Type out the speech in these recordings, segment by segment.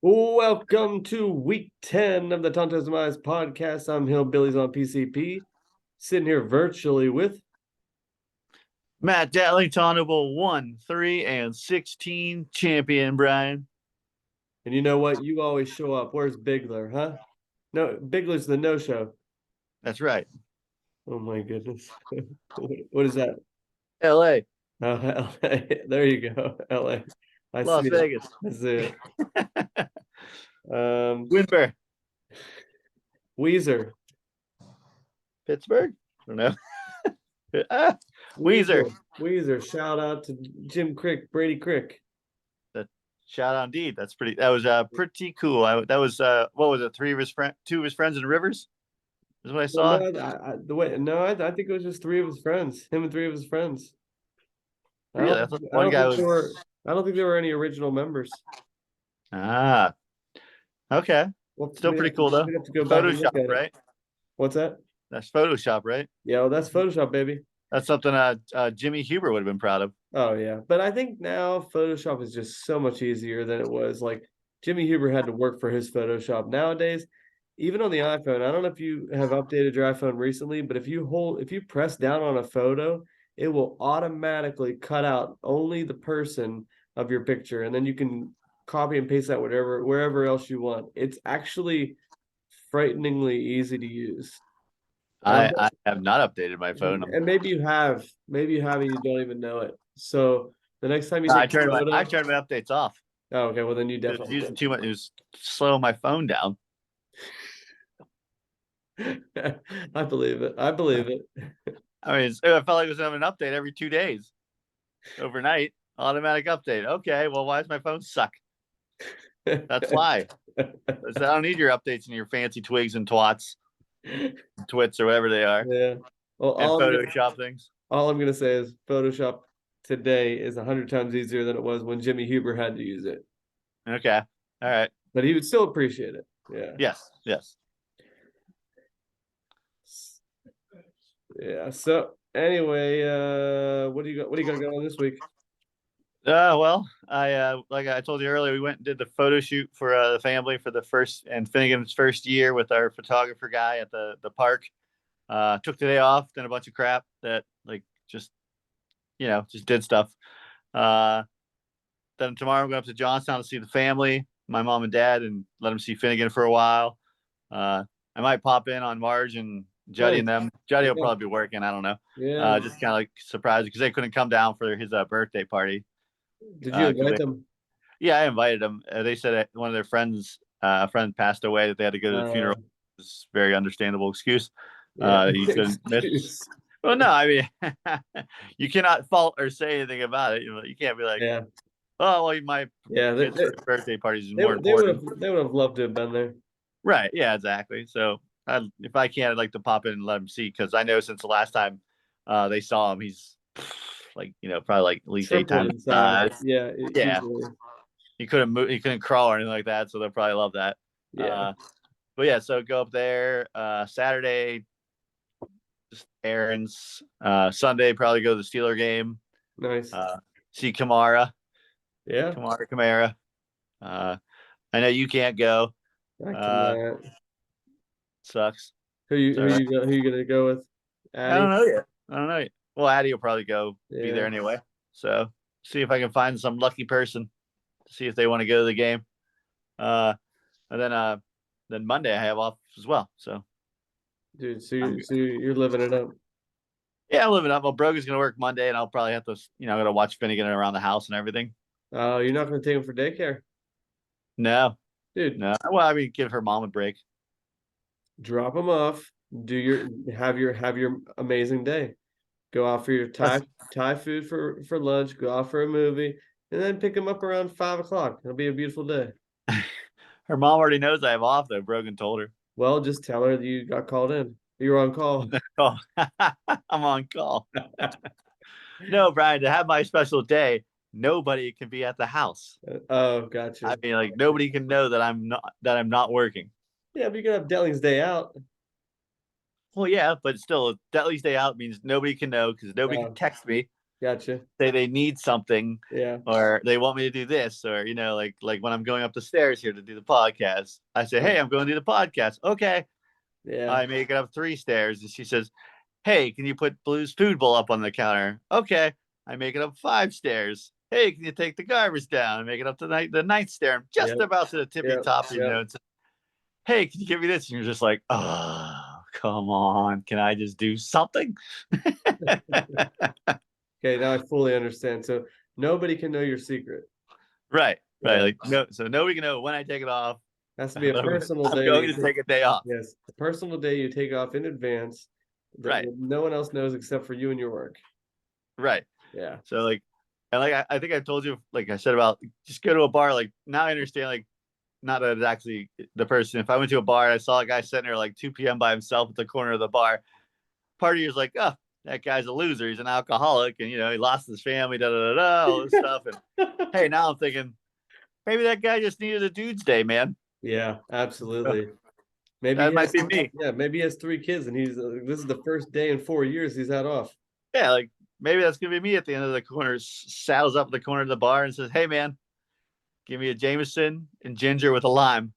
Welcome to week 10 of the Tonto Demise podcast. I'm Hillbillies on PCP, sitting here virtually with. Matt Datley, Tonto 1, 3, and 16 champion, Brian. And you know what? You always show up. Where's Bigler, huh? No, Bigler's the no-show. That's right. Oh my goodness. What is that? LA. Oh, LA. There you go. LA. I Las see Vegas. it. I see it. Winber. Weezer. Pittsburgh? I don't know. Weezer. Weezer. Shout out to Jim Crick, Brady Crick. Shout out indeed. That was pretty cool. That was what was it? Two of his friends in Rivers? Is what I saw. I think it was just three of his friends. Him and three of his friends. Really? I don't think there were any original members. Ah. Okay. Still pretty cool though. We have to go back and look Photoshop, at right? It. What's that? That's Photoshop, right? Yeah, well, that's Photoshop, baby. That's something Jimmy Huber would have been proud of. Oh yeah, but I think now Photoshop is just so much easier than it was. Like Jimmy Huber had to work for his Photoshop. Nowadays, even on the iPhone, I don't know if you have updated your iPhone recently, but if you press down on a photo, it will automatically cut out only the person of your picture, and then you can copy and paste that wherever else you want. It's actually frighteningly easy to use. I have not updated my phone. And maybe you have and you don't even know it. So the next time you I turned my updates off. Oh, okay. Well, then you definitely it was using too much. It was slowing my phone down. I believe it. I believe it. I mean, I felt like it was having an update every 2 days, overnight, automatic update. Okay, well, why does my phone suck? That's why. I don't need your updates and your fancy twigs and twats, twits or whatever they are. Yeah. Well, and Photoshop things. All I'm gonna say is Photoshop today is 100 times easier than it was when Jimmy Huber had to use it. Okay. All right. But he would still appreciate it. Yeah. Yes. Yeah. So anyway, what do you got going on this week? Well, like I told you earlier, we went and did the photo shoot for the family for the Finnegan's first year with our photographer guy at the park. Took the day off, done a bunch of crap that just did stuff. Then tomorrow I'm going up to Johnstown to see the family, my mom and dad, and let them see Finnegan for a while. I might pop in on Marge and Juddy and them. Juddy will probably be working. I don't know. Yeah. Just kind of surprised because they couldn't come down for his birthday party. Did you invite them? Yeah, I invited them. They said one of their friends, a friend passed away, that they had to go to the funeral. It's a very understandable excuse. You couldn't miss. Well, no, I mean, you cannot fault or say anything about it. You can't be like, oh, well, my birthday party is more important. They would have loved to have been there. Right. Yeah, exactly. So if I can, I'd like to pop in and let him see, because I know since the last time they saw him, he's probably at least 8 times. Yeah. He couldn't move. He couldn't crawl or anything like that. So they'll probably love that. Yeah. But yeah, so go up there Saturday, just errands. Sunday, probably go to the Steeler game. Nice. See Kamara. Yeah. Kamara. I know you can't go. I cannot. Sucks. Who you gonna go with? Addie? I don't know yet. Well, Addie will probably be there anyway. So see if I can find some lucky person to see if they want to go to the game. And then Monday I have off as well. So, dude, so you're living it up. Yeah, I'm living up. Well, Brogan's gonna work Monday, and I'll probably have to, gotta watch Finnegan around the house and everything. Oh, you're not gonna take him for daycare? No, dude. No. Well, I mean, give her mom a break. Drop him off. Have your amazing day. Go out for your Thai food for lunch. Go out for a movie, and then pick him up around 5:00. It'll be a beautiful day. Her mom already knows I have off, though. Brogan told her. Well, just tell her that you got called in. You're on call. Oh, I'm on call. No, Brian, to have my special day, nobody can be at the house. Oh, gotcha. I mean, nobody can know that I'm not working. Yeah, but you can have Detling's day out. Well, yeah, but still, Detling's day out means nobody can know because nobody can text me. Gotcha. say they need something, Yeah. or they want me to do this, or like when I'm going up the stairs here to do the podcast, I say, "Hey, I'm going to do the podcast." Okay, Yeah. I make it up 3 stairs, and she says, "Hey, can you put Blue's food bowl up on the counter?" Okay, I make it up 5 stairs. Hey, can you take the garbage down and make it up to the ninth stair? I'm just Yep. about to the tippy Yep. top, Yep. it's, hey, can you give me this? And you're just like, oh, come on, can I just do something? Okay, now I fully understand. So nobody can know your secret. Right, right. Yeah. Like no, so nobody can know when I take it off. Has to be a personal I'm day that going you to take. take a day off. Yes, a personal day you take off in advance that Right, no one else knows except for you and your work. right. Yeah. So like, and like I think I told you, like I said about just go to a bar. Like now I understand, like not that it's actually the person. If I went to a bar, I saw a guy sitting there like 2 p.m. by himself at the corner of the bar. Part of you is like, oh, that guy's a loser. He's an alcoholic, and he lost his family, da da da da, all this stuff. And hey, now I'm thinking maybe that guy just needed a dude's day, man. Yeah, absolutely. Maybe That he might has, be me. yeah, maybe he has 3 kids and this is the first day in 4 years he's had off. Yeah, like maybe that's gonna be me at the end of the corner. Saddles up at the corner of the bar and says, "Hey, man, give me a Jameson and ginger with a lime,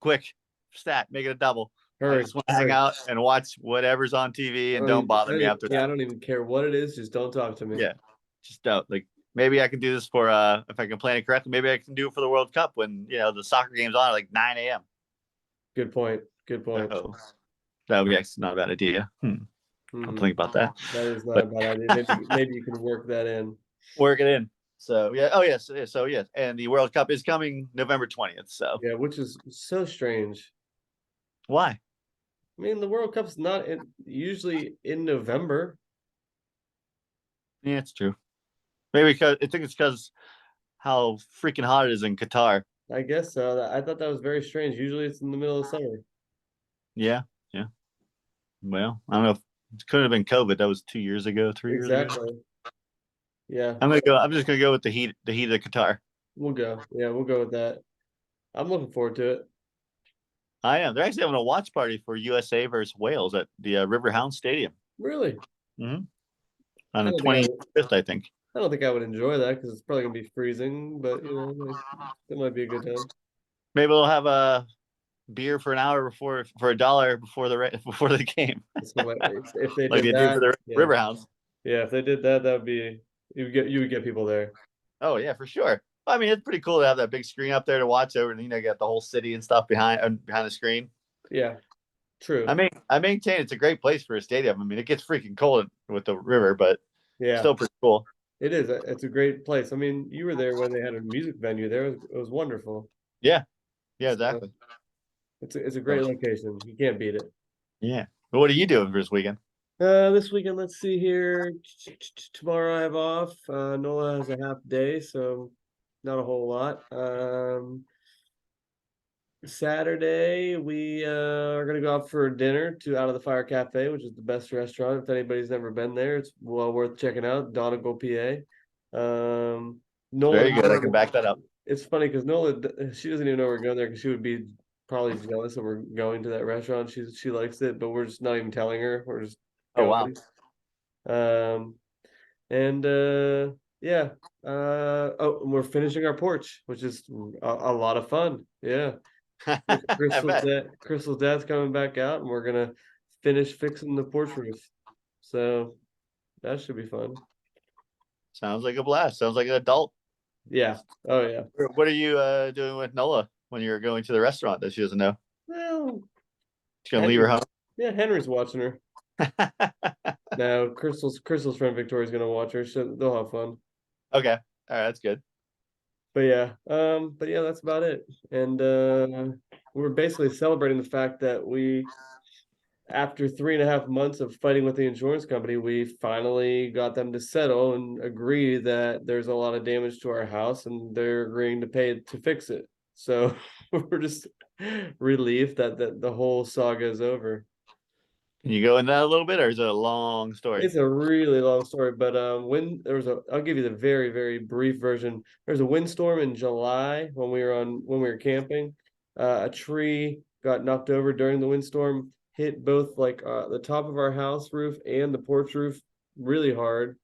quick, stat, make it a double. I Hurry, just want to hang hurry. out and watch whatever's on TV and don't bother me after Yeah, I that." don't even care what it is. Just don't talk to me. Yeah, just don't like. Maybe I can do this for if I can plan it correctly. Maybe I can do it for the World Cup when the soccer game's on at like 9 a.m. Good point. Good point. So that would be actually not a bad idea. I'll Hmm. think about that. That is not a But bad idea. Maybe you can work that in. work it in. So yeah. Oh yes. So yes. And the World Cup is coming November 20th. So Yeah, which is so strange. why? I mean, the World Cup's not usually in November. Yeah, it's true. Maybe because I think it's because how freaking hot it is in Qatar. I guess so. I thought that was very strange. Usually it's in the middle of summer. Yeah. Yeah. Well, I don't know. It could have been COVID. That was 2 years ago, 3 years ago. Exactly. Yeah, I'm gonna go. I'm just gonna go with the heat. The heat of Qatar. we'll go. Yeah, we'll go with that. I'm looking forward to it. I am. They're actually having a watch party for USA versus Wales at the River Hound Stadium. Really? Mm-hmm. On I the don't think 25th, I think. I don't think I would enjoy that because it's probably gonna be freezing, but like, it might be a good time. Maybe they'll have a beer for an hour before for $1 before the before the game, If they like did they do that, for the yeah, River Hounds. yeah. If they did that, that would be you would get people there. Oh yeah, for sure. I mean, it's pretty cool to have that big screen up there to watch over, and you got the whole city and stuff behind the screen. Yeah, true. I maintain it's a great place for a stadium. I mean, it gets freaking cold with the river, but Yeah, still pretty cool. it is. It's a great place. I mean, you were there when they had a music venue there. It was wonderful. Yeah, yeah, So exactly. it's a great So, location. You can't beat it. yeah. But what are you doing for this weekend? This weekend, let's see here. Tomorrow I have off. Nola has a half day, so not a whole lot. Saturday we are gonna go out for dinner to Out of the Fire Cafe, which is the best restaurant. If anybody's never been there, it's well worth checking out. Donegal, PA. Nola, Very good. I can back that up. it's funny because Nola, she doesn't even know we're going there because she would be probably jealous that we're going to that restaurant. She likes it, but we're just not even telling her. We're just Oh wow. going. Um, and yeah. Oh, and we're finishing our porch, which is a lot of fun. Yeah. I bet. Crystal's dad's coming back out, and we're gonna finish fixing the porch roof. So that should be fun. Sounds like a blast. Sounds like an adult. Yeah. Oh yeah. What are you doing with Nola when you're going to the restaurant that she doesn't know? Well, She's gonna leave her Henry. home. Yeah, Henry's watching her. Now Crystal's friend Victoria's gonna watch her, so they'll have fun. Okay. All right, that's good. But yeah, that's about it. And we're basically celebrating the fact that after 3.5 months of fighting with the insurance company, we finally got them to settle and agree that there's a lot of damage to our house and they're agreeing to pay to fix it. So we're just relieved that the whole saga is over. Can you go into that a little bit, or is it a long story? It's a really long story, but when there was I'll give you the very, very brief version. There's a windstorm in July when we were camping. A tree got knocked over during the windstorm, hit both like the top of our house roof and the porch roof really hard.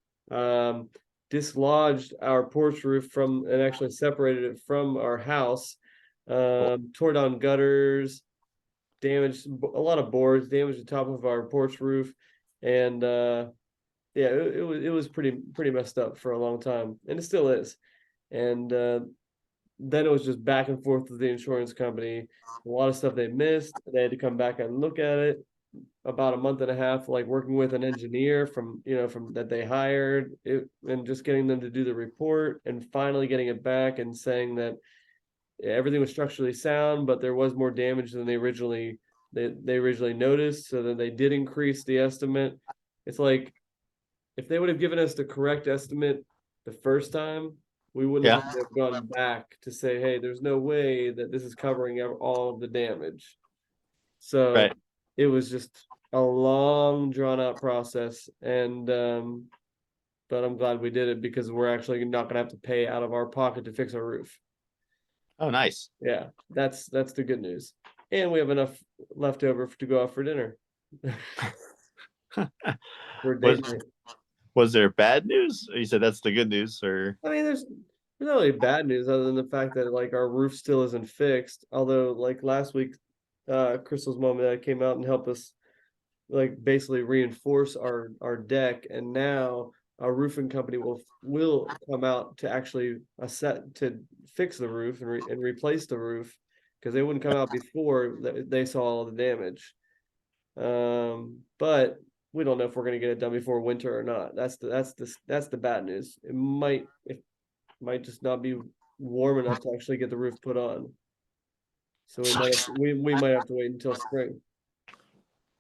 dislodged our porch roof from and actually separated it from our house. Tore down gutters, damaged a lot of boards, damaged the top of our porch roof, and yeah, it was pretty messed up for a long time, and it still is. And then it was just back and forth with the insurance company. A lot of stuff they missed. They had to come back and look at it. About a month and a half, like working with an engineer from that they hired, and just getting them to do the report, and finally getting it back and saying that everything was structurally sound, but there was more damage than they originally noticed. So then they did increase the estimate. It's like if they would have given us the correct estimate the first time, we wouldn't Yeah. have had to have gone back to say, hey, there's no way that this is covering all of the damage. So Right. it was just a long, drawn out process. And but I'm glad we did it because we're actually not gonna have to pay out of our pocket to fix our roof. Oh, nice. Yeah, that's the good news. And we have enough left over to go out for dinner. For date Was night. was there bad news? You said that's the good news, or I mean, there's not really bad news other than the fact that like our roof still isn't fixed. Although like last week, Crystal's mom and dad came out and helped us like basically reinforce our deck, and now our roofing company will come out to actually set to fix the roof and replace the roof because they wouldn't come out before they saw all the damage. But we don't know if we're going to get it done before winter or not. That's the bad news. It might just not be warm enough to actually get the roof put on. So we might have to wait until spring.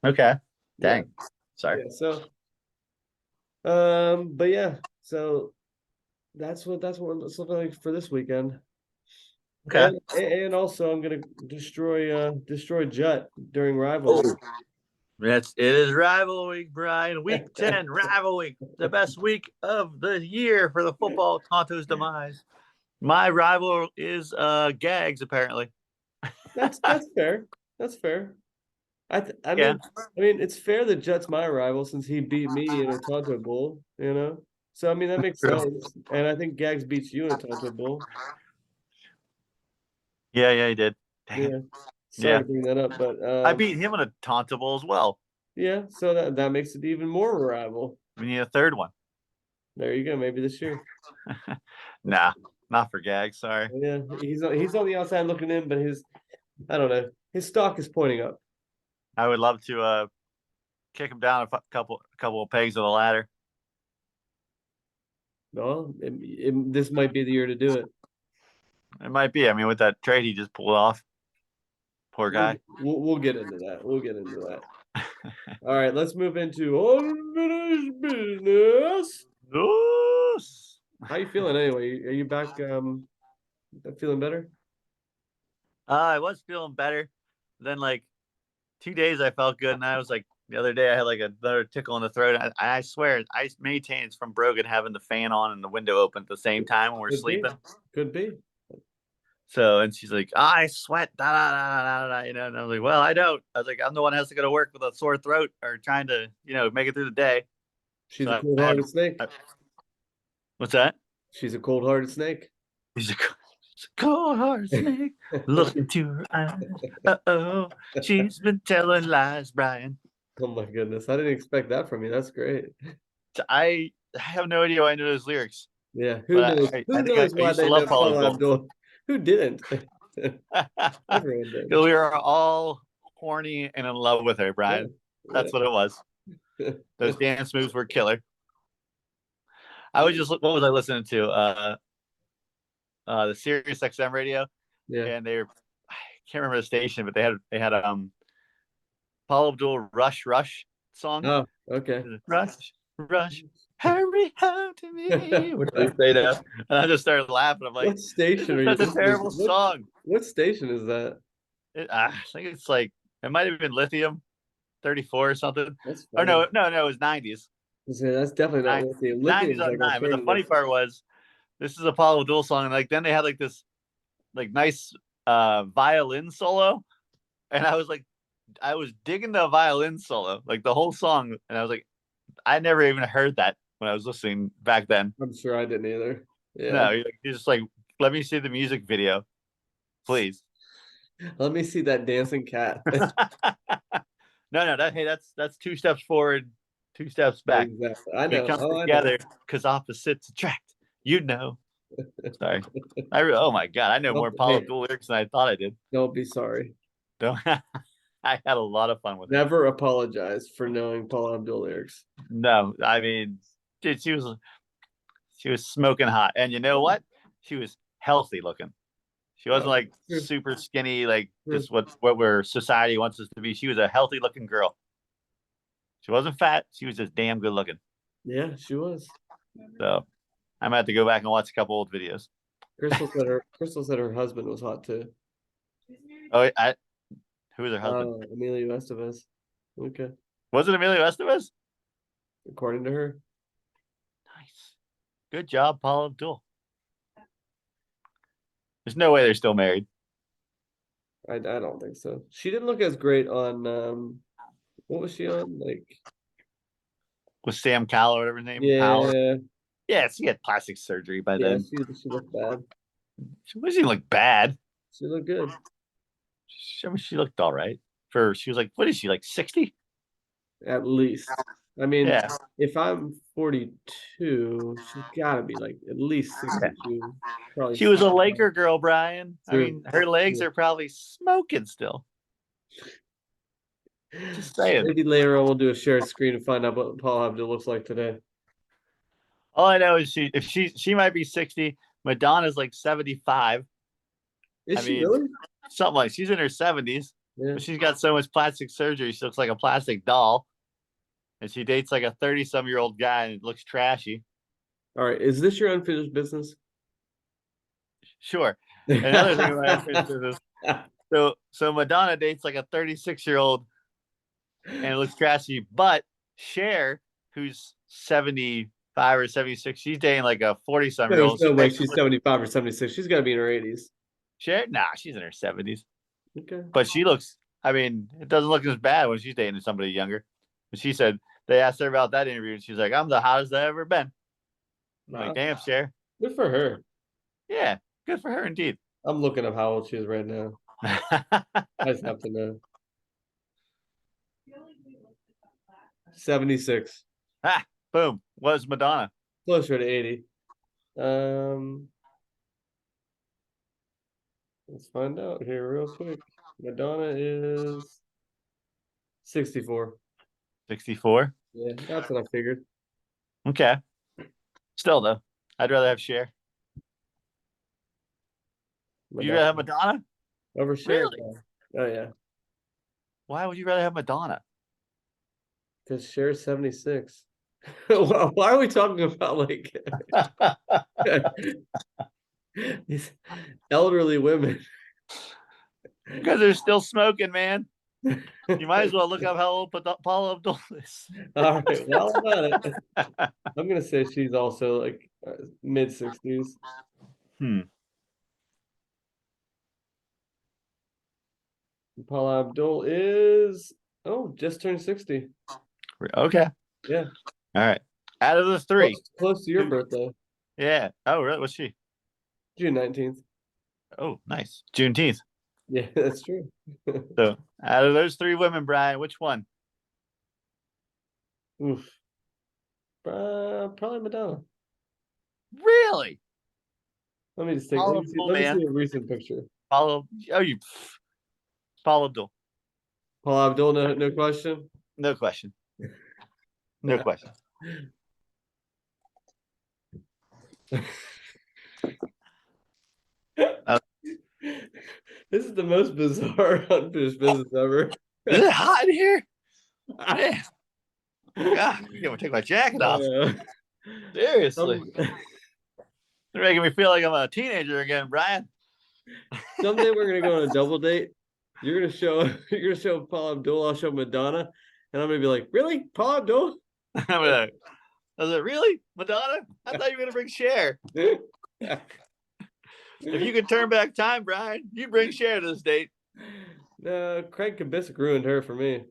okay? Yeah. Dang. Sorry. Yeah. So but yeah, so that's what it's looking like for this weekend. Okay. And also I'm gonna destroy Jut during rivalry. Oh, it is rival week, Brian. Week 10, rival week, the best week of the year for the football Tonto's demise. My rival is Gags, apparently. That's fair. That's fair. I Yeah. mean it's fair that Jut's my rival since he beat me in a Tonto Bowl, you know? So I mean that makes True. sense. And I think Gags beats you in a Tonto Bowl. Yeah, he did. Dang it. Yeah. Sorry Yeah. to bring that up, but I beat him in a Tonto Bowl as well. yeah, so that makes it even more of a rival. We need a third one. There you go, maybe this year. Nah, not for Gags. Sorry. Yeah, he's on the outside looking in, but I don't know, his stock is pointing up. I would love to kick him down a couple of pegs of the ladder. No, this might be the year to do it. It might be. I mean, with that trade he just pulled off. Poor guy. We'll get into that. We'll get into that. All right, let's move into unfinished business. Yes. How you feeling anyway? Are you back? Feeling better? I was feeling better. Then like 2 days I felt good, and I was like the other day I had like another tickle in the throat. I swear I maintain it's from Brogan having the fan on and the window open at the same time when we're sleeping. Could be. So, and she's like, I sweat, da, da, da, da, da, and I was like, well, I don't. I was like, I'm the one who has to go to work with a sore throat or trying to, make it through the day. She's a cold-hearted snake. What's that? She's a cold-hearted snake. She's a cold-hearted snake. Look into her eyes. Uh-oh. She's been telling lies, Brian. Oh my goodness. I didn't expect that from you. That's great. I have no idea why I know those lyrics. Yeah. Who knows? Who knows why they know Paula Abdul? Who didn't? Everyone did. We were all horny and in love with her, Brian. Yeah. That's what it was. Those dance moves were killer. What was I listening to? The Sirius XM radio. Yeah. And I can't remember the station, but they had Paula Abdul Rush song. Oh, okay. Rush, hurry home to me. What do they say now? And I just started laughing. I'm like, what station are you? That's a terrible song. What station is that? I think it's like it might have been Lithium 34 or something. Or no, it was 90s. That's definitely not Lithium. 90s on 9. But the funny part was, this is a Paula Abdul song, and like then they had like this like nice violin solo, and I was digging the violin solo like the whole song, and I was like, I never even heard that when I was listening back then. I'm sure I didn't either. Yeah. No, you're just like, let me see the music video, please. Let me see that dancing cat. No, hey, that's 2 steps forward, 2 steps back. Exactly. I We know. come Oh, I know. together because opposites attract. You know. Sorry. Oh my God, I know more Paula Hey, Abdul lyrics than I thought I did. don't be sorry. Don't I had a lot of fun with it. Never apologize for knowing Paul Abdul lyrics. No, I mean, dude, she was smoking hot, and you know what? She was healthy looking. She wasn't like True. super skinny, like True. just what where society wants us to be. She was a healthy looking girl. She wasn't fat. She was just damn good looking. Yeah, she was. So I'm gonna have to go back and watch a couple old videos. Crystal said her husband was hot too. Oh, who was her husband? Emilio Estevez. Okay. Was it Emilio Estevez? According to her. Nice. Good job, Paula Abdul. There's no way they're still married. I don't think so. She didn't look as great on what was she on? Like With Sam Cowell or whatever his name. yeah. Yeah, she had plastic surgery by Yeah, then. she looked bad. She wasn't look bad. She looked good. I mean, she looked all right. She was like, what is she, like 60? At least. I mean, Yeah. if I'm 42, she's got to be like at least 62. Probably. She was a Laker girl, Brian. True. I mean, her legs are probably smoking still. Just saying. Maybe later on we'll do a shared screen and find out what Paul Abdul looks like today. All I know is she might be 60. Madonna's like 75. Is she really? Something like she's in her 70s. Yeah. But she's got so much plastic surgery, she looks like a plastic doll. And she dates like a 30-some-year-old guy and it looks trashy. All right. Is this your unfinished business? Sure. Another thing about unfinished business. So Madonna dates like a 36-year-old and it looks trashy, but Cher, who's 75 or 76, she's dating like a 40-some-year-old. There's no way she's 75 or 76. She's got to be in her 80s. Cher? Nah, she's in her 70s. Okay. But she looks, I mean, it doesn't look as bad when she's dating somebody younger. But she said, they asked her about that interview, and she's like, I'm the hottest I've ever been. Wow. Like, damn, Cher. Good for her. Yeah, good for her indeed. I'm looking up how old she is right now. I just have to know. 76. Ah, boom. What's Madonna? Closer to 80. Let's find out here real quick. Madonna is 64. 64? Yeah, that's what I figured. Okay. Still, though, I'd rather have Cher. You'd rather have Madonna? Over Cher? Really? Oh, yeah. Why would you rather have Madonna? Because Cher's 76. Why are we talking about like these elderly women? Because they're still smoking, man. You might as well look up how old Paula Abdul is. All right, well about it. I'm gonna say she's also like mid 60s. Paula Abdul is just turned 60. Okay. Yeah. All right. Out of the three, close to your birthday. Yeah. Oh, really? What's she? June 19th. Oh, nice. Juneteenth. Yeah, that's true. So, out of those three women, Brian, which one? Oof. Probably Madonna. Really? Let me just take. Let me see a recent picture. Paula Abdul. Paula Abdul, no question. No question. No question. This is the most bizarre unfinished business ever. Is it hot in here? Man. God, I'm gonna take my jacket off. Seriously. They're making me feel like I'm a teenager again, Brian. Someday we're gonna go on a double date. You're gonna show Paula Abdul, I'll show Madonna, and I'm gonna be like, really? Paula Abdul? I'm like, I was like, really? Madonna? I thought you were gonna bring Cher. If you could turn back time, Brian, you bring Cher to this date. No, Craig Kubisik ruined her for me.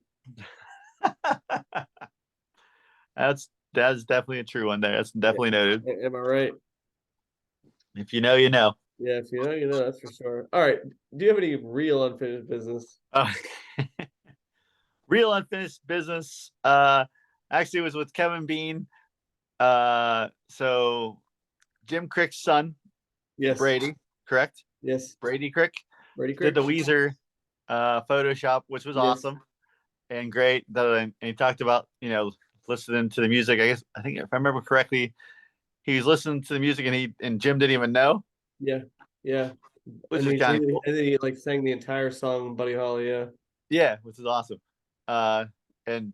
That's that's definitely a true one there. That's definitely noted. Am I right? If you know, you know. Yeah, if you know, you know, that's for sure. All right. Do you have any real unfinished business? Uh, real unfinished business. Actually, it was with Kevin Bean. So Jim Crick's son, Yes. Brady, correct? Yes. Brady Crick Brady did Crick? the Weezer Photoshop, which was Yes. awesome and great. And he talked about, listening to the music. I think if I remember correctly, he was listening to the music and Jim didn't even know, Yeah. Yeah. which is kind of cool. And then he like sang the entire song, Buddy Holly. Yeah. Yeah, which is awesome. And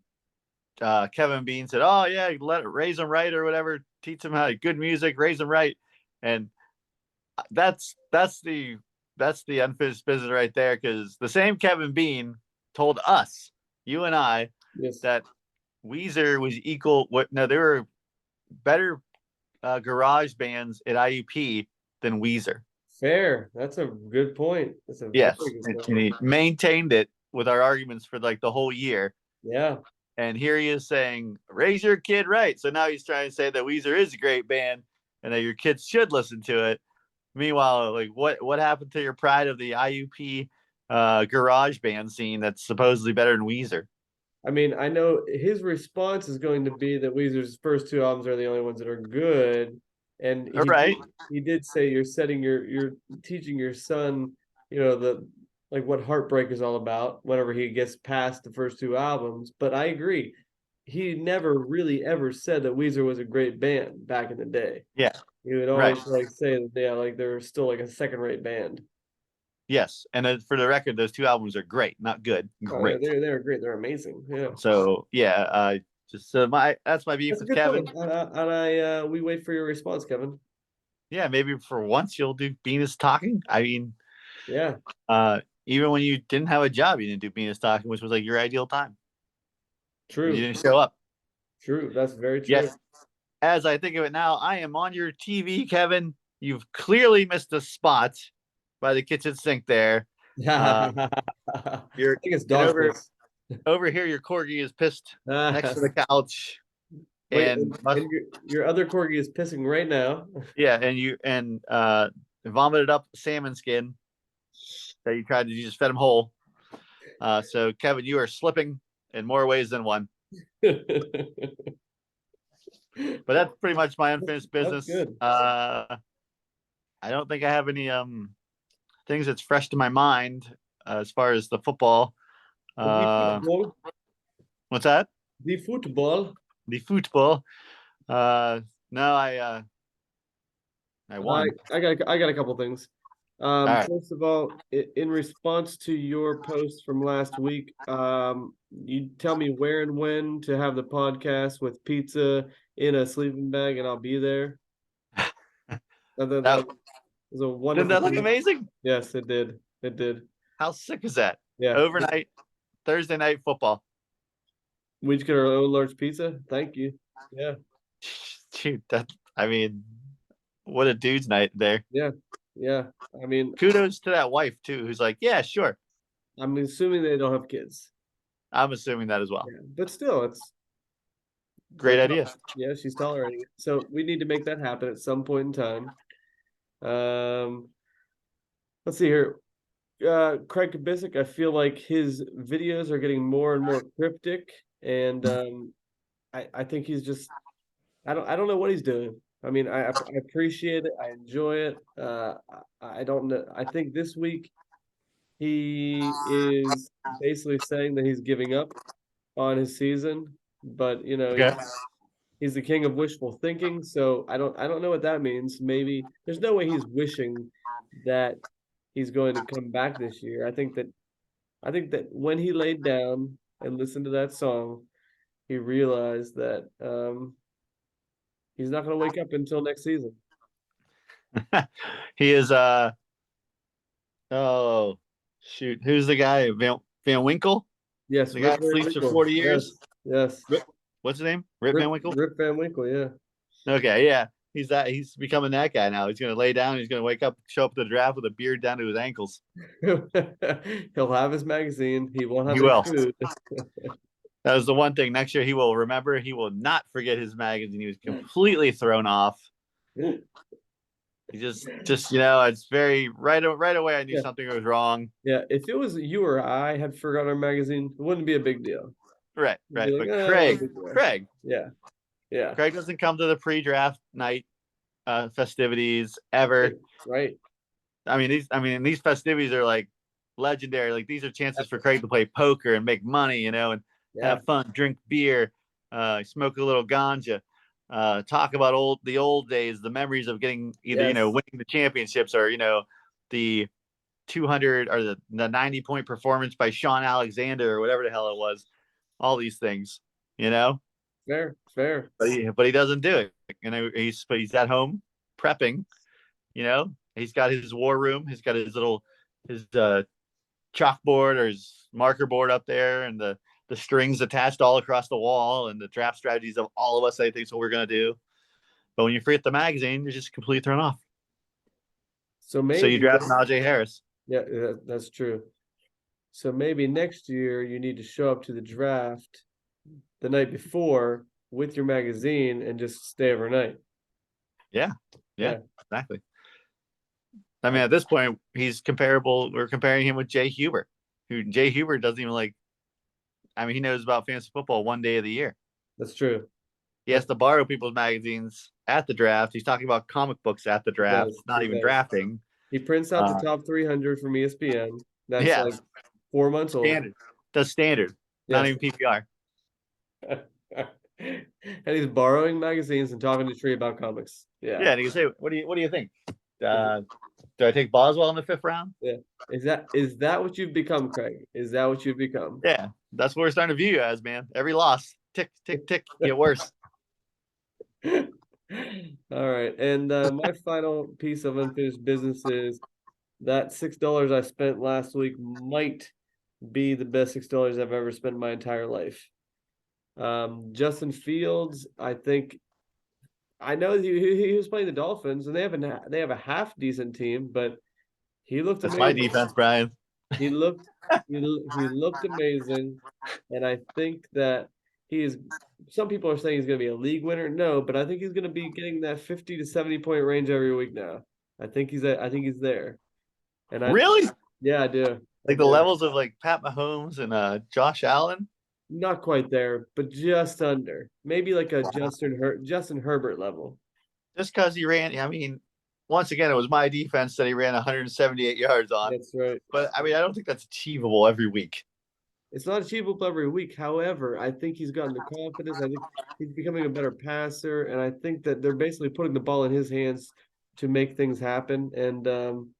Kevin Bean said, "Oh yeah, let it raise them right or whatever. Teach them how to good music, raise them right." And that's the unfinished business right there, because the same Kevin Bean told us, you and I, Yes. that Weezer was equal. What? No, there were better garage bands at IUP than Weezer. Fair. That's a good point. That's a very Yes, good and point. he maintained it with our arguments for like the whole year. Yeah. And here he is saying, "Raise your kid right." So now he's trying to say that Weezer is a great band and that your kids should listen to it. Meanwhile, like what happened to your pride of the IUP garage band scene that's supposedly better than Weezer? I mean, I know his response is going to be that Weezer's first two albums are the only ones that are good, and All right. he did say you're teaching your son, you know, the like what heartbreak is all about whenever he gets past the first two albums. But I agree, he never really ever said that Weezer was a great band back in the day. Yeah. He would Right. always like say that like they're still like a second-rate band. Yes. And for the record, those two albums are great, not good, Oh, great. they're great. They're amazing. Yeah. So yeah, just that's my beef That's a with good Kevin. point. We wait for your response, Kevin. Yeah, maybe for once you'll do Venus talking. I mean, Yeah, even when you didn't have a job, you didn't do Venus talking, which was like your ideal time. You true, didn't show up. true. That's very true. Yes. As I think of it now, I am on your TV, Kevin. You've clearly missed a spot by the kitchen sink there. I You're think it's and dog piss. over here. Your corgi is pissed next to the couch, Wait, and must, and your other corgi is pissing right now. yeah, and vomited up salmon skin that you just fed him whole. So Kevin, you are slipping in more ways than one. But that's pretty much my unfinished That's business. good. I don't think I have any things that's fresh to my mind as far as the football. The football. What's that? The football. The football. No, I won. I got a couple things. All right. First of all, in response to your post from last week, you tell me where and when to have the podcast with pizza in a sleeping bag, and I'll be there. That was a wonderful. Didn't that look amazing? Yes, it did. It did. How sick is that? Yeah. Overnight, Thursday night football. We just get our own large pizza. Thank you. Yeah. Shoot, I mean, what a dude's night there. Yeah. Yeah. I mean, kudos to that wife too, who's like, yeah, sure. I'm assuming they don't have kids. I'm assuming that as well. Yeah, but still, it's great idea. Yeah, she's tolerating it. So we need to make that happen at some point in time. Let's see here. Craig Kubisic, I feel like his videos are getting more and more cryptic, and I think he's just I don't know what he's doing. I mean, I appreciate it. I enjoy it. I don't know. I think this week he is basically saying that he's giving up on his season, but Okay. he's the king of wishful thinking. So I don't know what that means. Maybe there's no way he's wishing that he's going to come back this year. I think that when he laid down and listened to that song, he realized that he's not going to wake up until next season. He is oh shoot, who's the guy? Van Winkle? Yes, the guy that sleeps for 40 years. Yes. What's his name? Rip Van Winkle? Rip Van Winkle, yeah. Okay, yeah. He's becoming that guy now. He's gonna lay down, he's gonna wake up, show up to the draft with a beard down to his ankles. He'll have his magazine. He won't have He his will. food. That was the one thing. Next year he will remember. He will not forget his magazine. He was completely thrown off. He just it's very right away. I knew Yeah. something was wrong. Yeah. If it was you or I had forgotten our magazine, it wouldn't be a big deal. Right. It'd be like, But no big deal. Craig, Yeah. Yeah. Craig doesn't come to the pre-draft night festivities ever. Right. These festivities are like legendary. Like these are chances for Craig to play poker and make money, and Yeah. have fun, drink beer, smoke a little ganja, talk about the old days, the memories of getting either Yes. winning the championships or the 200 or the 90-point performance by Sean Alexander or whatever the hell it was. All these things, Fair. Fair. but he doesn't do it. He's at home prepping. He's got his war room. He's got his chalkboard or his marker board up there, and the strings attached all across the wall, and the draft strategies of all of us. I think is what we're gonna do. But when you forget the magazine, you're just completely thrown off. So So you maybe draft Najee Harris. Yeah, that's true. So maybe next year you need to show up to the draft the night before with your magazine and just stay overnight. Yeah, exactly. I mean, at this point, he's comparable. We're comparing him with Jay Huber, who Jay Huber doesn't even he knows about fantasy football one day of the year. That's true. He has to borrow people's magazines at the draft. He's talking about comic books at the draft, not even drafting. He prints out the top 300 from ESPN. That's like 4 months old. Standard. That's standard. Not even PPR. And he's borrowing magazines and talking to Tree about comics. Yeah. Yeah, and he can say, "What do you think? Do I take Boswell in the 5th round?" Yeah. Is that what you've become, Craig? Is that what you've become? Yeah, that's what we're starting to view you as, man. Every loss, tick, tick, tick, get worse. All right. And my final piece of unfinished business is that $6 I spent last week might be the best $6 I've ever spent in my entire life. Justin Fields, I know he was playing the Dolphins, and they have a half decent team, but he looked That's amazing. my defense, Brian. He looked amazing, and I think that some people are saying he's going to be a league winner. No, but I think he's going to be getting that 50 to 70 point range every week now. I think he's there. And Really? Yeah, I do. Like the levels of like Pat Mahomes and Josh Allen? Not quite there, but just under. Maybe like a Justin Herbert level. Just because he ran, once again, it was my defense that he ran 178 yards on. That's right. But I don't think that's achievable every week. It's not achievable every week. However, I think he's gotten the confidence. I think he's becoming a better passer, and I think that they're basically putting the ball in his hands to make things happen. And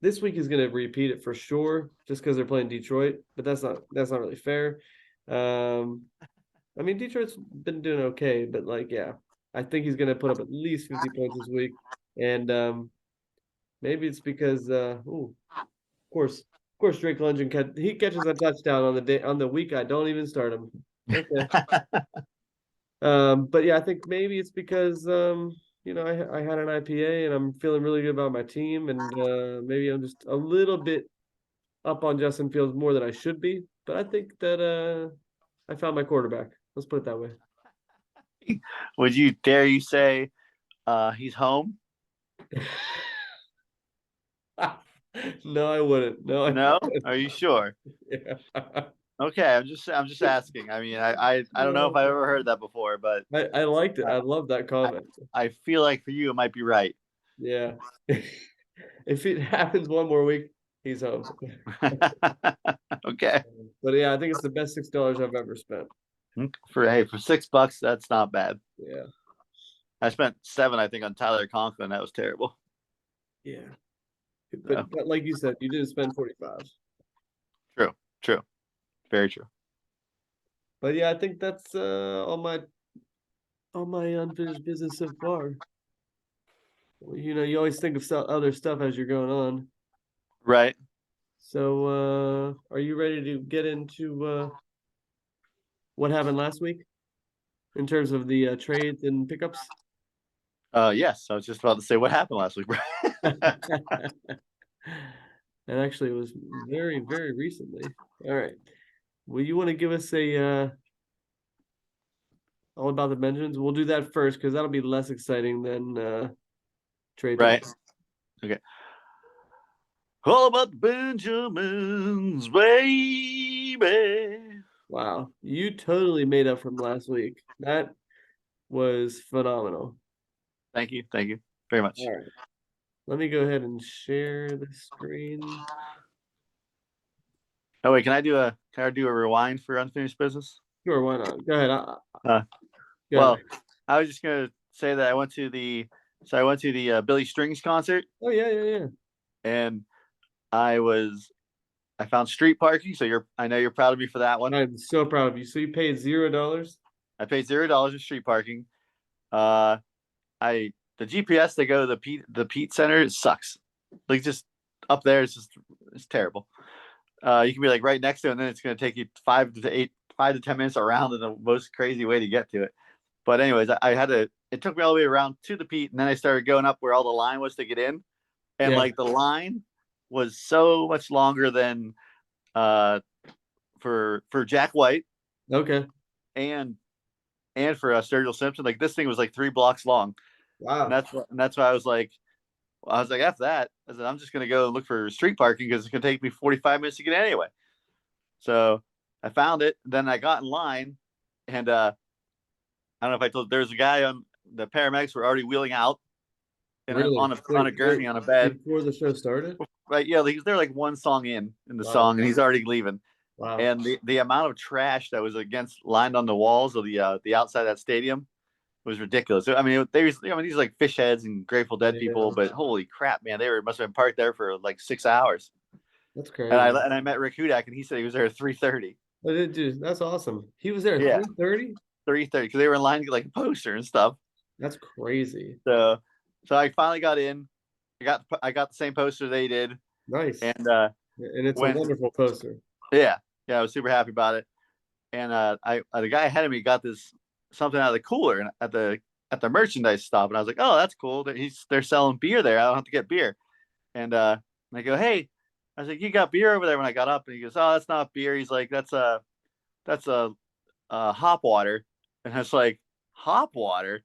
this week he's going to repeat it for sure, just because they're playing Detroit. But that's not really fair. Detroit's been doing okay, but I think he's going to put up at least 50 points this week, and maybe it's because of course, Drake London he catches a touchdown on the week I don't even start him. Okay. But yeah, I think maybe it's because I had an IPA and I'm feeling really good about my team, and maybe I'm just a little bit up on Justin Fields more than I should be. But I think that I found my quarterback. Let's put it that way. Would you say he's home? No, I wouldn't. No? Are you sure? Yeah. Okay, I'm just asking. I don't know if I've ever heard that before, but I liked it. I love that comment. I feel like for you it might be right. Yeah. If it happens one more week, he's home. Okay. But yeah, I think it's the best $6 I've ever spent. For $6, that's not bad. Yeah. I spent $7, I think, on Tyler Conklin. That was terrible. Yeah. But like you said, you didn't spend 45. True. Very true. But yeah, I think that's all my unfinished business so far. You always think of other stuff as you're going on. Right. So are you ready to get into what happened last week in terms of the trades and pickups? Yes, I was just about to say what happened last week. And actually, it was very, very recently. All right. Well, you want to give us a All About the Benjamins. We'll do that first because that'll be less exciting than trade talk. Right. Okay. All about the Benjamins, baby. Wow, you totally made up from last week. That was phenomenal. Thank you. Thank you very much. All right, let me go ahead and share the screen. Oh wait, can I do a rewind for unfinished business? Sure, why not? Go ahead. Uh, Go ahead. well, I was just gonna say that I went to the Billy Strings concert, Oh yeah, yeah, yeah. and I was I found street parking. So I know you're proud of me for that one. I'm so proud of you. So you paid $0? I paid $0 for street parking. Uh, I the GPS to go to the Pete Center, it sucks. Like, just up there, it's terrible. You can be like right next to it, and then it's going to take you 5 to 10 minutes around in the most crazy way to get to it. But anyways, I had to. It took me all the way around to the Pete, and then I started going up where all the line was to get in, and Yeah. like the line was so much longer than uh for Jack White Okay. and for Sturgill Simpson. Like, this thing was like 3 blocks long, and Wow. that's why I was like, after that, I said, I'm just gonna go look for street parking because it's gonna take me 45 minutes to get in anyway. So I found it. Then I got in line, and I don't know if I told. There's a guy on the paramedics were already wheeling out Really? on a gurney on a bed. Before the show started? Right? Yeah, they're like one song in the Wow. song, and he's already leaving. Wow. And the amount of trash that was lined on the walls of the outside of that stadium was ridiculous. I mean, these are like fish heads and Grateful Dead people, Yeah. but holy crap, man, must have been parked there for like 6 hours. That's And crazy. I met Rick Hudak, and he said he was there at 3:30. Dude, that's awesome. He was there at Yeah, 3:30? 3:30 because they were in line to get like a poster and stuff. That's crazy. So I finally got in. I got the same poster they did, Nice. and And it's a when wonderful poster. yeah, I was super happy about it. And the guy ahead of me got this something out of the cooler and at the merchandise stop, and I was like, oh, that's cool. They're selling beer there. I don't have to get beer. And I go, hey, I was like, you got beer over there when I got up, and he goes, oh, that's not beer. He's like, that's a hop water, and I was like, hop water.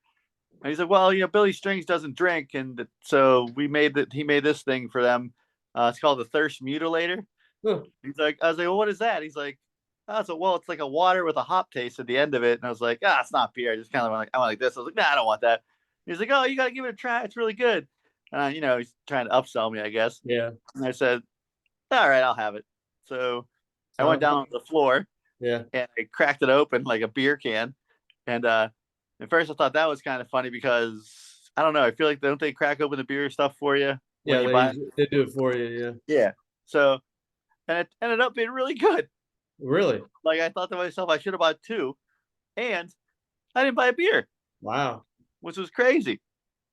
And he's like, well, Billy Strings doesn't drink, and so he made this thing for them. It's called the Thirst Mutilator. Huh. He's like, I was like, well, what is that? He's like, oh, it's like a water with a hop taste at the end of it. And I was like, it's not beer. I just kind of I went like this. I was like, nah, I don't want that. He's like, oh, you got to give it a try. It's really good. He's trying to upsell me, I guess. Yeah. And I said, all right, I'll have it. So I went So, down on the floor yeah. and I cracked it open like a beer can. And at first I thought that was kind of funny because I don't know. I feel like don't they crack open the beer stuff for you when Yeah, you buy it? they do it for you, yeah. Yeah. So, and it ended up being really good. Really? Like, I thought to myself, I should have bought two, and I didn't buy a beer, Wow. which was crazy.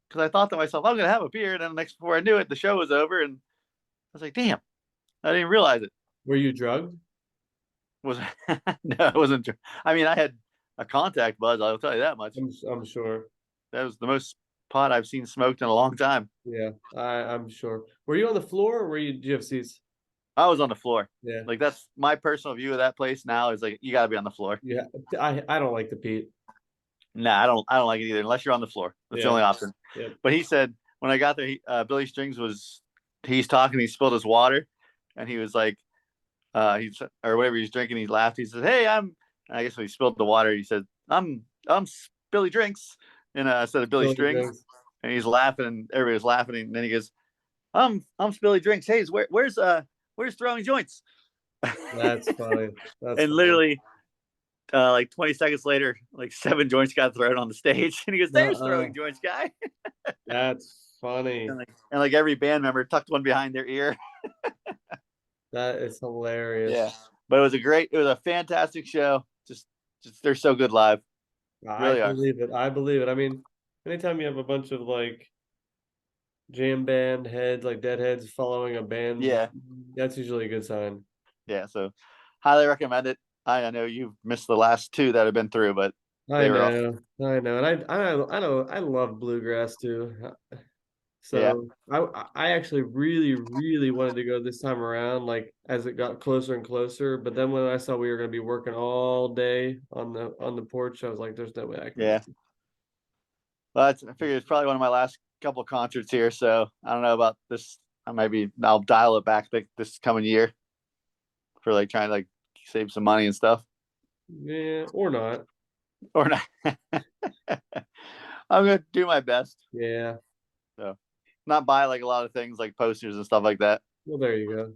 Because I thought to myself, I'm gonna have a beer, and then before I knew it, the show was over, and I was like, damn, I didn't realize it. Were you drugged? Was no, it wasn't. I mean, I had a contact buzz. I'll tell you that much. I'm sure. That was the most pot I've seen smoked in a long time. Yeah, I'm sure. Were you on the floor or did you have seats? I was on the floor. Yeah. Like, that's my personal view of that place now. Is like, you got to be on the floor. Yeah. I don't like the Pete. Nah, I don't like it either unless you're on the floor. That's the only option. Yeah. But he said when I got there, Billy Strings he's talking. He spilled his water, and he was like, he's or whatever he's drinking. He laughed. He said, "Hey, I guess when he spilled the water, he said, I'm Billy Drinks," and instead of Billy Strings, and he's laughing, and everybody was laughing, and then he goes, I'm Billy Drinks. Hey, where's Throwing Joints? That's funny. That's and literally. Like 20 seconds later, like 7 joints got thrown on the stage, and he goes, "There's Throwing Joints, guy." That's funny. And like every band member tucked one behind their ear. That is hilarious. Yeah, but it was a fantastic show. Just they're so good live. I believe it. I believe it. I mean, anytime you have a bunch of like jam band heads, like deadheads following a band, yeah, that's usually a good sign. Yeah, so highly recommend it. I know you've missed the last 2 that I've been through, but I know, and I know, I love bluegrass too. Yeah. So I actually really, really wanted to go this time around, like as it got closer and closer. But then when I saw we were gonna be working all day on the porch, I was like, there's no way I can Yeah. make it. Well, I figured it's probably one of my last couple concerts here, so I don't know about this. I'll dial it back this coming year for like trying to like save some money and stuff, Yeah, or not. or not. I'm gonna do my best. Yeah. So, not buy like a lot of things like posters and stuff like that. Well, there you go.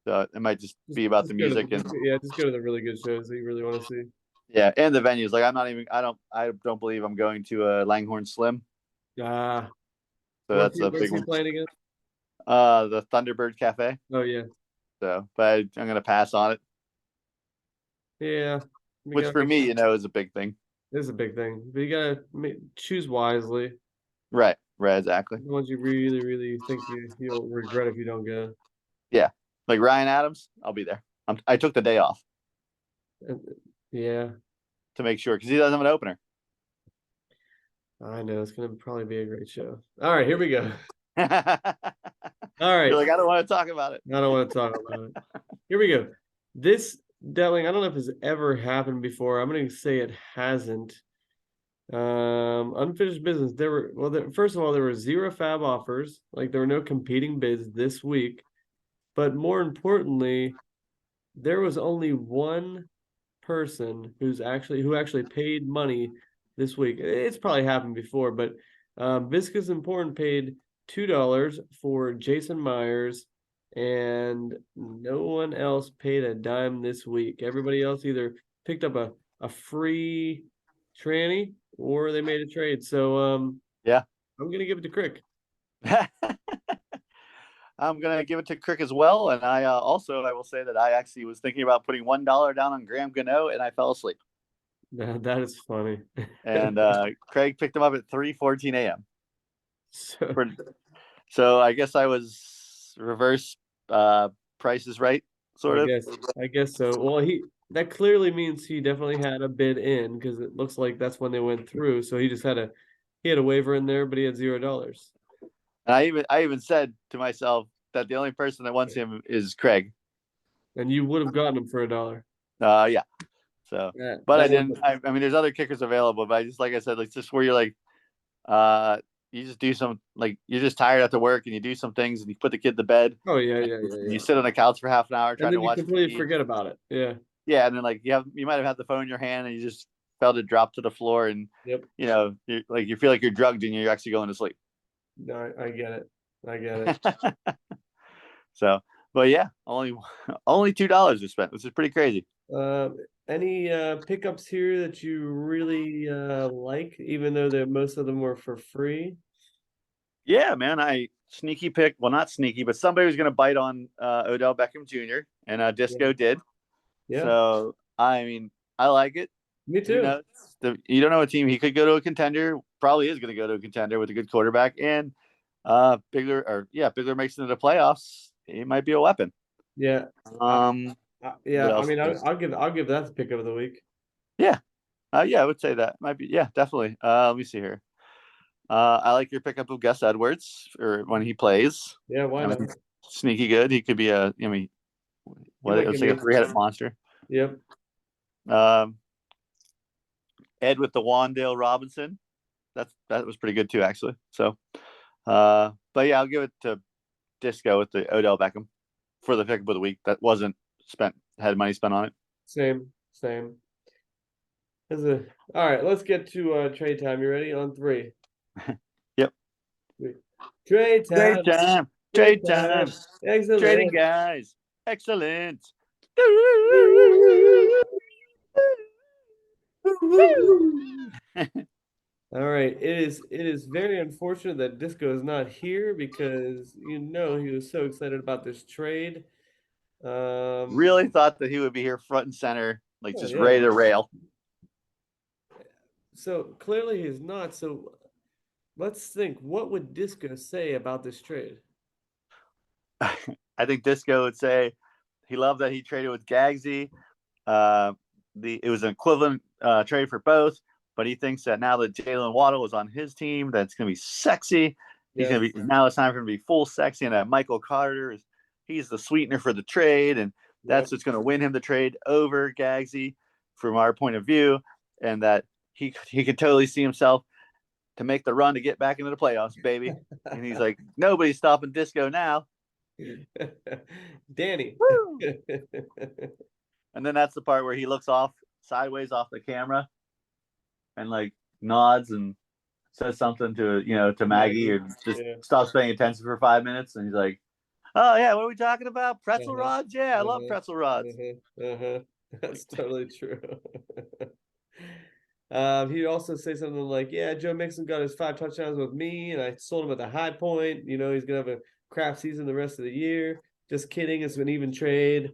So it might just be about the Just go to music and yeah, just go to the really good shows that you really want to see. yeah, and the venues. Like I don't believe I'm going to a Langhorne Slim. Ah, So that's a where's big he one. playing again? The Thunderbird Cafe. Oh yeah, So, but I'm gonna pass on it, yeah. We which gotta for make me, is a big thing. this is a big thing, but you gotta choose wisely. Right. Right. Exactly. The ones you really, really think you'll regret if you don't go. Yeah. Like Ryan Adams, I'll be there. I took the day off And, yeah, to make sure because he doesn't have an opener. I know it's gonna probably be a great show. All right, here we go. You're All right, like, I don't want to talk about it. I don't want to talk about it. Here we go. This Delling, I don't know if it's ever happened before. I'm gonna say it hasn't. Unfinished business. First of all, there were zero fab offers. Like there were no competing bids this week. But more importantly, there was only one person who actually paid money this week. It's probably happened before, but Viscous Important paid $2 for Jason Myers, and no one else paid a dime this week. Everybody else either picked up a free tranny or they made a trade. So Yeah. I'm gonna give it to Crick. I'm gonna give it to Crick as well, and I will say that I actually was thinking about putting $1 down on Graham Gano, and I fell asleep. That is funny. And Craig picked him up at 3:14 a.m. So So I guess I was reverse prices right, sort of. I guess so. Well, that clearly means he definitely had a bid in because it looks like that's when they went through. So he had a waiver in there, but he had $0. And I even said to myself that the only person that wants him is Craig. And you would have gotten him for $1. Yeah. So, Yeah, but I that didn't. was I mean, there's other kickers available, but I just like I said, like just where you're like, you just do some like you're just tired after work and you do some things and you put the kid to bed. oh yeah, And yeah, yeah, you yeah. sit on the couch for half an hour And trying to then you watch completely TV. forget about it. Yeah. Yeah, and then like you might have had the phone in your hand and you just felt it drop to the floor and Yep. you feel like you're drugged and you're actually going to sleep. No, I get it. I get it. So, but yeah, only $2 was spent, which is pretty crazy. Any pickups here that you really like, even though most of them were for free? Yeah, man, I sneaky pick. Well, not sneaky, but somebody was going to bite on Odell Beckham Jr. and Disco did. Yeah, So I mean, I like it. me Who too. knows? You don't know a team. He could go to a contender. Probably is going to go to a contender with a good quarterback. And Bigler makes it into the playoffs. He might be a weapon. Yeah. What Yeah, I else? mean, I'll give that the pick of the week. Yeah, yeah, I would say that might be. Yeah, definitely. Let me see here. I like your pickup of Gus Edwards or when he plays. Yeah, why I not? mean, sneaky good. He could be He might let's give say a me. three-headed monster. Yep. Um, Ed with the Wandale Robinson. That was pretty good too, actually. So, but yeah, I'll give it to Disco with the Odell Beckham for the pickup of the week. That wasn't had money spent on it. Same. All right, let's get to trade time. You ready? On three. Yep. Trade Trade time. time. Trade Trade time. time. Trading Excellent. guys. Excellent. All right. It is very unfortunate that Disco is not here because he was so excited about this trade. Really thought that he would be here front and center, like just Yeah. ready to rail. So clearly he's not. So let's think. What would Disco say about this trade? I think Disco would say he loved that he traded with Gagsy. It was an equivalent trade for both, but he thinks that now that Jalen Waddle is on his team, that's going to be sexy, Yes. Now it's time for him to be full sexy, and that Michael Carter he's the sweetener for the trade, and Yep. that's what's going to win him the trade over Gagsy from our point of view, and that he could totally see himself to make the run to get back into the playoffs, baby. And he's like, nobody's stopping Disco now. Danny. Woo! And then that's the part where he looks off sideways off the camera and like nods and says something to Maggie, or just stops paying attention for 5 minutes, and he's like, "Oh yeah, what are we talking about? Pretzel rods? Yeah, I love pretzel rods." That's totally true. He'd also say something like, "Yeah, Joe Mixon got his 5 touchdowns with me, and I sold him at the high point. He's gonna have a crap season the rest of the year. Just kidding, it's an even trade."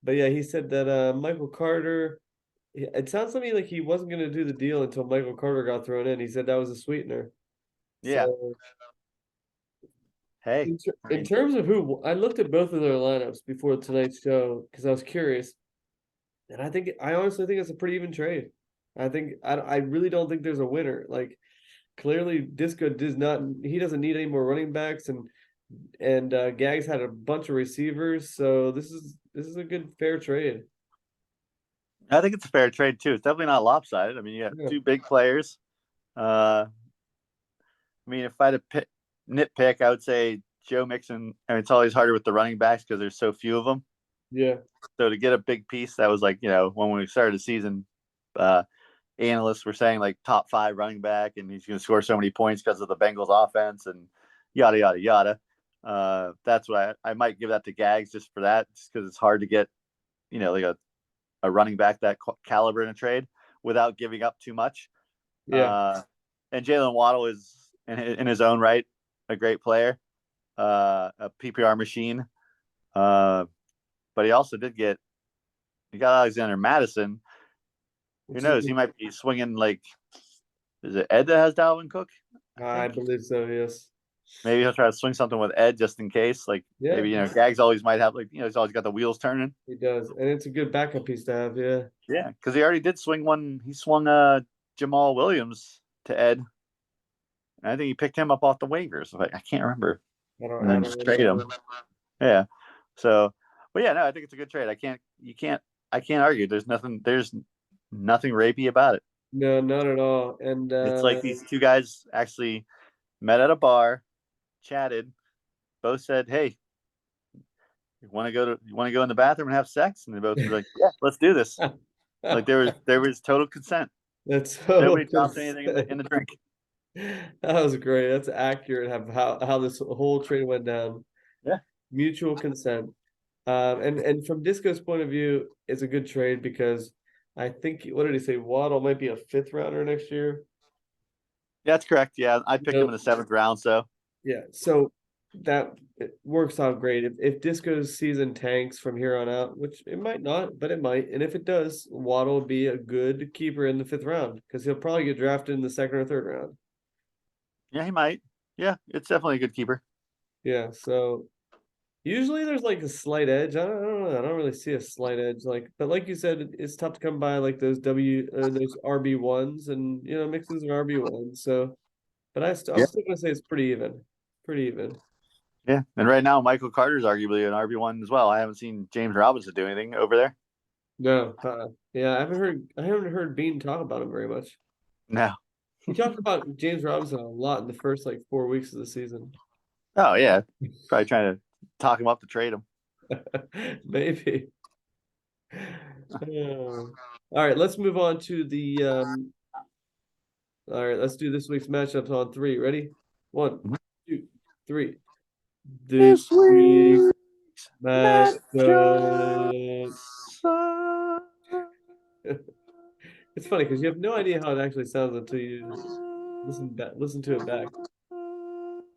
But yeah, he said that Michael Carter. It sounds to me like he wasn't gonna do the deal until Michael Carter got thrown in. He said that was a sweetener. Yeah. So hey, in terms of who, I looked at both of their lineups before tonight's show because I was curious. And I honestly think it's a pretty even trade. I really don't think there's a winner. Like clearly Disco he doesn't need any more running backs, and Gags had a bunch of receivers, so this is a good fair trade. I think it's a fair trade too. It's definitely not lopsided. I mean, you have 2 big players. I mean, if I had to nitpick, I would say Joe Mixon. I mean, it's always harder with the running backs because there's so few of them. Yeah. So to get a big piece, that was like, when we started the season, analysts were saying like top 5 running back, and he's going to score so many points because of the Bengals offense and yada, yada, yada. That's what I might give that to Gags just for that, just because it's hard to get, like a running back that caliber in a trade without giving up too much. Yeah. And Jalen Waddle is in his own right a great player, a PPR machine. But he also he got Alexander Madison. Who knows? He might be swinging like, is it Ed that has Dalvin Cook? I believe so. Yes. Maybe he'll try to swing something with Ed just in case. Like maybe Gags always might have he's always got the wheels turning. He does, and it's a good backup piece to have. Yeah. Yeah, because he already did swing one. He swung Jamal Williams to Ed. And I think he picked him up off the waivers. Like, I can't remember. And then just trade him. Yeah. So, but yeah, no, I think it's a good trade. I can't argue. There's nothing rapey about it. No, not at all. And it's like these 2 guys actually met at a bar, chatted, both said, "Hey, you want to go in the bathroom and have sex?" And they both were like, "Yeah, let's do this." Like there was total consent. That's total nobody dropped anything in the drink. That was great. That's accurate. How this whole trade went down. Yeah, mutual consent. And from Disco's point of view, it's a good trade because I think, what did he say? Waddle might be a 5th rounder next year. Yeah, that's correct. Yeah, I picked him in the 7th round. So yeah, so that it works out great. If Disco's season tanks from here on out, which it might not, but it might, and if it does, Waddle will be a good keeper in the 5th round because he'll probably get drafted in the 2nd or 3rd round. Yeah, he might. Yeah, it's definitely a good keeper. Yeah, so usually there's like a slight edge. I don't know. I don't really see a slight edge. But like you said, it's tough to come by like those those RB1s, and Mixon's an RB1. So, but I'm still gonna say it's pretty even. Pretty even. Yeah, and right now Michael Carter's arguably an RB1 as well. I haven't seen James Robinson do anything over there. No, yeah, I haven't heard Bean talk about him very much. No, he talked about James Robinson a lot in the first 4 weeks of the season. Oh yeah, probably trying to talk him up to trade him. Maybe. All right, let's move on to the. All right, let's do this week's matchups on 3. Ready? 1, 2, 3. This week's matchups. It's funny because you have no idea how it actually sounds until you listen to it back.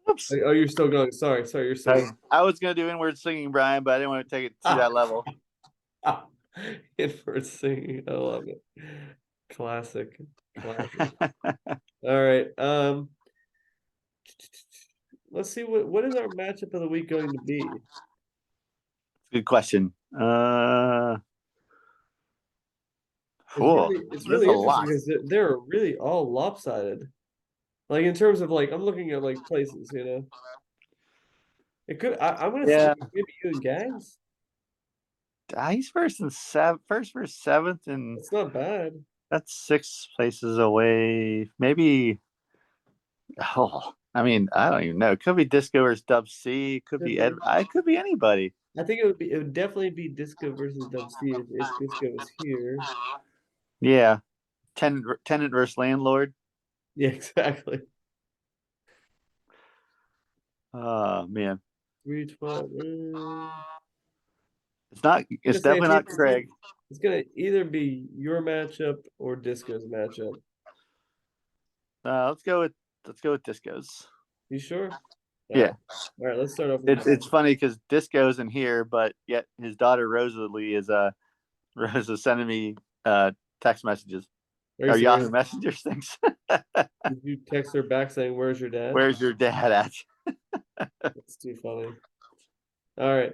Oops. Oh, you're still going. Sorry, you're singing. I was gonna do inward singing, Brian, but I didn't want to take it to that level. Inward singing, I love it. Classic. All right. Let's see what is our matchup of the week going to be. Good question. It's really interesting because they're really all lopsided. Like in terms of like, I'm looking at like places, you know. It could. I'm gonna say Yeah, maybe you and Gags. he's first versus seventh, and That's not bad. that's 6 places away. Maybe. Oh, I mean, I don't even know. It could be Disco versus Dub C. It could Could be Ed. be. I could be anybody. I think it would be. It would definitely be Disco versus Dub C if Disco was here. Yeah, tenant versus landlord. Yeah, exactly. Oh man, 312. it's not. I'm It's gonna say definitely not Craig. it's gonna either be your matchup or Disco's matchup. Let's go with Disco's. You sure? All right. Yeah, All right. Let's start off with it's mine. funny because Disco's in here, but yet his daughter Rosalie is Rosa sending me text messages Are you or serious? Yahoo Messengers things. Did you text her back saying, "Where's your dad?" Where's your dad at? That's too funny. All right.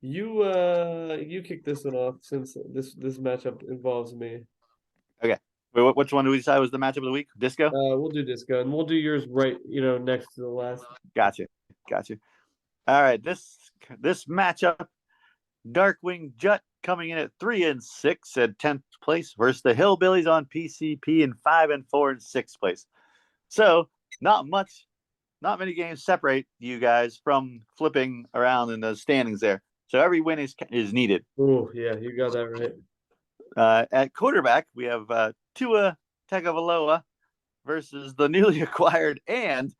You kick this one off since this matchup involves me. Okay. Wait, which one do we decide was the matchup of the week? Disco. We'll do Disco and we'll do yours right, next to the last. Gotcha. Gotcha. All right. This matchup, Darkwing Jut coming in at 3-6 at 10th place versus the Hillbillies on PCP in 5-4 and 6th place. So not many games separate you guys from flipping around in the standings there. So every win is needed. Oh, yeah, you got that right. At quarterback, we have Tua Tagovailoa versus the newly acquired and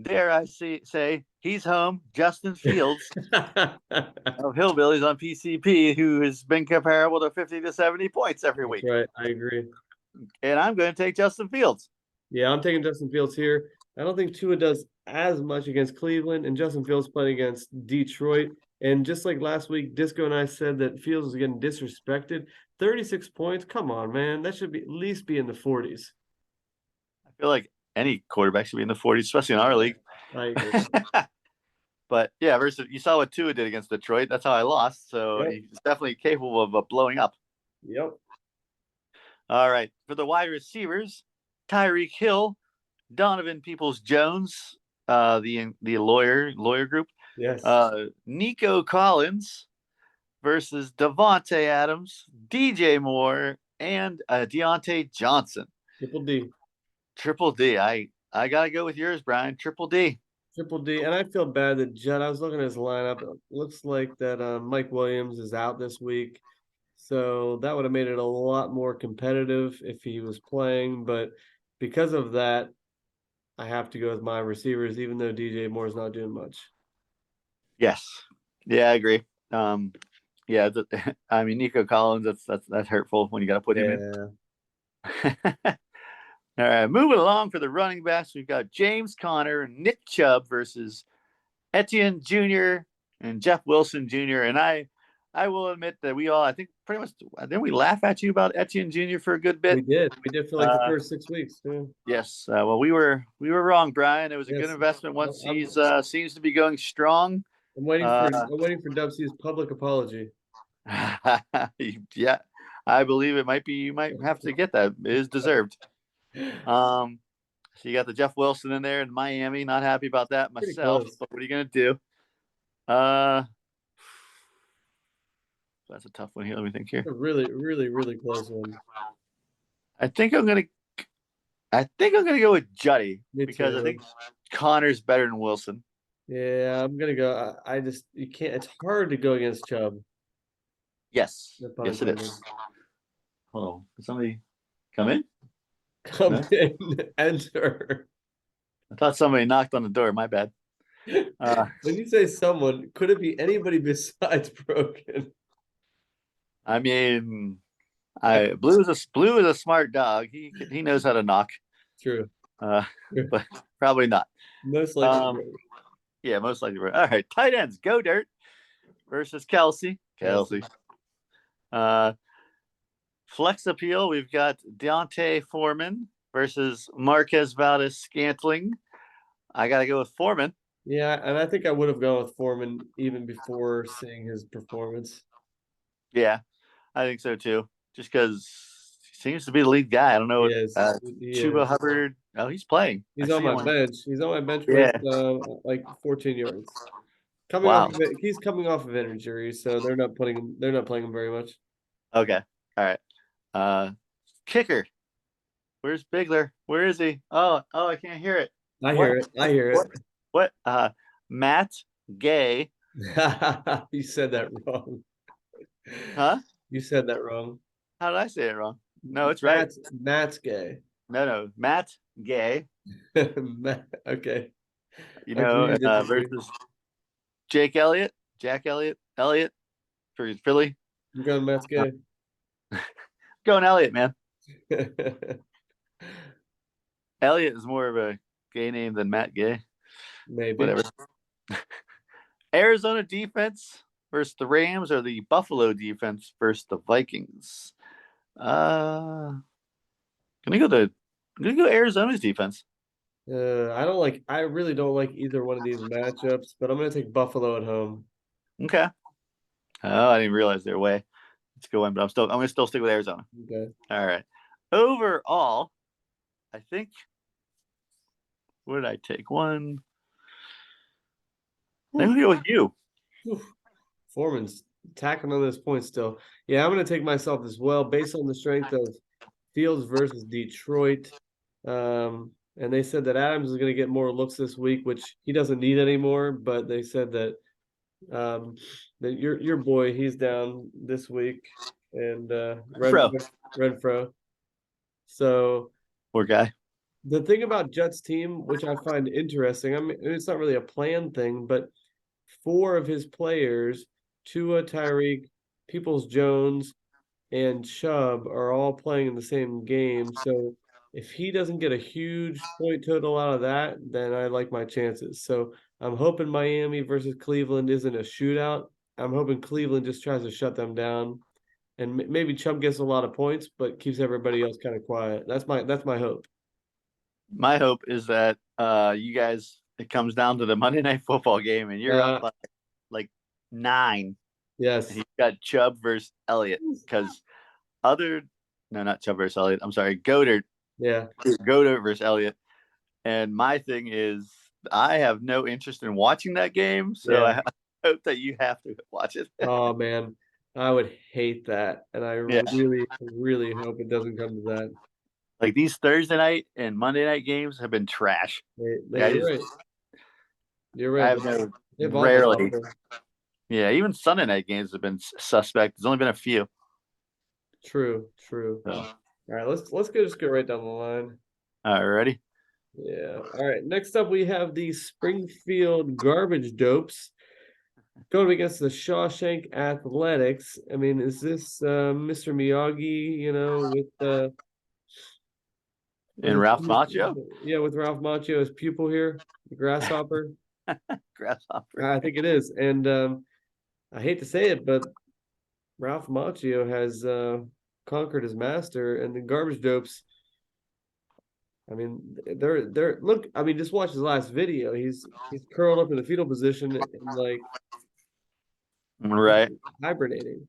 dare I say he's home, Justin Fields of Hillbillies on PCP, who has been comparable to 50 to 70 points every That's week. right. I agree. And I'm going to take Justin Fields. Yeah, I'm taking Justin Fields here. I don't think Tua does as much against Cleveland, and Justin Fields playing against Detroit. And just like last week, Disco and I said that Fields was getting disrespected. 36 points. Come on, man. That should be at least be in the 40s. I feel like any quarterback should be in the 40s, especially in our league. I agree. But yeah, versus you saw what Tua did against Detroit. That's how I lost. So Yep. he's definitely capable of blowing up. Yep. All right. For the wide receivers, Tyreek Hill, Donovan Peoples Jones, the lawyer group, Yes. Nico Collins versus Devontae Adams, DJ Moore, and Deontay Johnson. Triple D. Triple D. I gotta go with yours, Brian. Triple D. Triple D. And I feel bad that Judd, I was looking at his lineup. It looks like that Mike Williams is out this week. So that would have made it a lot more competitive if he was playing. But because of that, I have to go with my receivers, even though DJ Moore's not doing much. Yes. Yeah, I agree. Yeah, I mean Nico Collins. That's hurtful when you got to put him Yeah. in. All right, moving along for the running backs, we've got James Conner, Nick Chubb versus Etienne Jr. and Jeff Wilson Jr. And I will admit that I think pretty much, didn't we laugh at you about Etienne Jr. for a good bit? We did. We did for like the first 6 weeks. Yeah. Yes. Well, we were wrong, Brian. It was a good Yes. investment once I'm, he's seems to be going strong. I'm waiting for Dub C's public apology. Yeah, I believe it might be. You might have to get that. It is deserved. So you got the Jeff Wilson in there in Miami. Not happy about that Pretty myself, close. but what are you gonna do? Uh, that's a tough one here. Let me think here. A really, really, really close one. I think I'm gonna. I think I'm gonna go with Juddy Me because I too. think Connor's better than Wilson. Yeah, I'm gonna go. I just you can't. It's hard to go against Chubb. Yes, No pun yes, it intended. is. Hold on, did somebody come in? Come No, in, enter. I thought somebody knocked on the door. My bad. When you say someone, could it be anybody besides Broken? I mean, Blue is a smart dog. He knows how to knock. True. Uh, True. but probably not. Most likely. Yeah, most likely. All right, tight ends. Go Dirt versus Kelsey. Kelsey. Flex appeal. We've got Deontay Foreman versus Marquez Valdez Scantling. I got to go with Foreman. Yeah, and I think I would have gone with Foreman even before seeing his performance. Yeah, I think so too. Just because he seems to be the lead guy. I don't know. He is. He Chuba is. Hubbard Oh, he's playing. I He's on see my him on. bench. He's on my bench with Yeah. like 14 yards. Wow. He's coming off of injury, so they're not playing him very much. Okay. All right. Kicker. Where's Bigler? Where is he? Oh, I can't hear it. I What? hear it. I hear What? What? Matt Gay. it. You said that wrong. Huh? You said that wrong. How did I say it wrong? No, it's right. Matt's gay. No. Matt Gay. Okay. You Agree to disagree. versus Jake Elliott. Jack Elliott. Elliott for Philly. I'm going Matt's Uh, gay. Going Elliott, man. Elliott is more of a gay name than Matt Gay. Maybe. Whatever. Arizona defense versus the Rams, or the Buffalo defense versus the Vikings. Can I go Arizona's defense? I really don't like either one of these matchups, but I'm gonna take Buffalo at home. Okay. Oh, I didn't realize their way. Let's go in, but I'm gonna still stick with Arizona. Okay. All right. Overall, I think, what did I take? One. I'm gonna go with you. Whew. Foreman's tacking on this point still. Yeah, I'm gonna take myself as well, based on the strength of Fields versus Detroit. And they said that Adams is gonna get more looks this week, which he doesn't need anymore. But they said that your boy, he's down this week, and Fro. Renfro. So Poor guy. the thing about Jets team, which I find interesting, I mean, it's not really a planned thing, but four of his players, Tua, Tyreek, Peoples Jones, and Chubb, are all playing in the same game. So if he doesn't get a huge point total out of that, then I like my chances. So I'm hoping Miami versus Cleveland isn't a shootout. I'm hoping Cleveland just tries to shut them down, and maybe Chubb gets a lot of points, but keeps everybody else kind of quiet. That's my hope. My hope is that you guys, it comes down to the Monday Night Football game, and you're up by like 9. Yes. And you got Chubb versus Elliott, because not Chubb versus Elliott. I'm sorry, Goddard. Yeah. Goddard versus Elliott. And my thing is, I have no interest in watching that game, so Yeah. I hope that you have to watch it. Oh man, I would hate that, and I Yeah. really hope it doesn't come to that. Like, these Thursday night and Monday night games have been trash. You're right. You're right. I have no Rarely. rarely. Yeah, even Sunday night games have been suspect. There's only been a few. True. So. All right, let's just go right down the line. All right, ready? Yeah. All right. Next up, we have the Springfield Garbage Dopes going against the Shawshank Athletics. I mean, is this Mr. Miyagi? With And Ralph Macchio? Yeah, with Ralph Macchio as pupil here, the grasshopper. Grasshopper. I think it is, and I hate to say it, but Ralph Macchio has conquered his master, and the Garbage Dopes. I mean, they're look. I mean, just watch his last video. He's curled up in the fetal position and like Right. hibernating.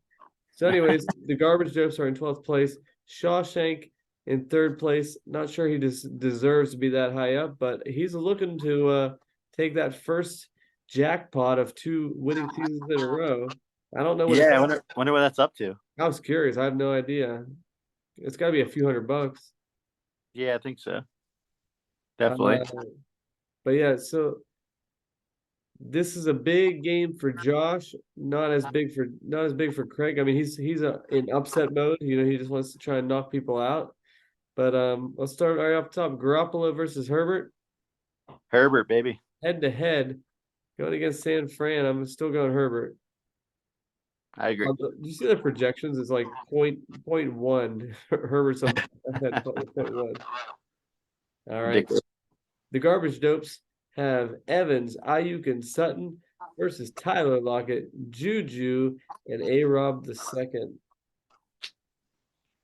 So, anyways, the Garbage Dopes are in 12th place. Shawshank in 3rd place. Not sure he deserves to be that high up, but he's looking to take that first jackpot of 2 winning seasons in a row. I don't know what. Yeah, I wonder what that's up to. I was curious. I have no idea. It's got to be a few $100. Yeah, I think so. Definitely. But yeah, so this is a big game for Josh. Not as big for Craig. I mean, he's in upset mode. He just wants to try and knock people out. But let's start right off top. Garoppolo versus Herbert. Herbert, baby. Head to head, going against San Fran. I'm still going Herbert. I agree. Do you see the projections? It's like 0.1. Herbert's at 0.1. All right. The Garbage Dopes have Evans, Ayuk, and Sutton versus Tyler Lockett, Juju, and A-Rob the second.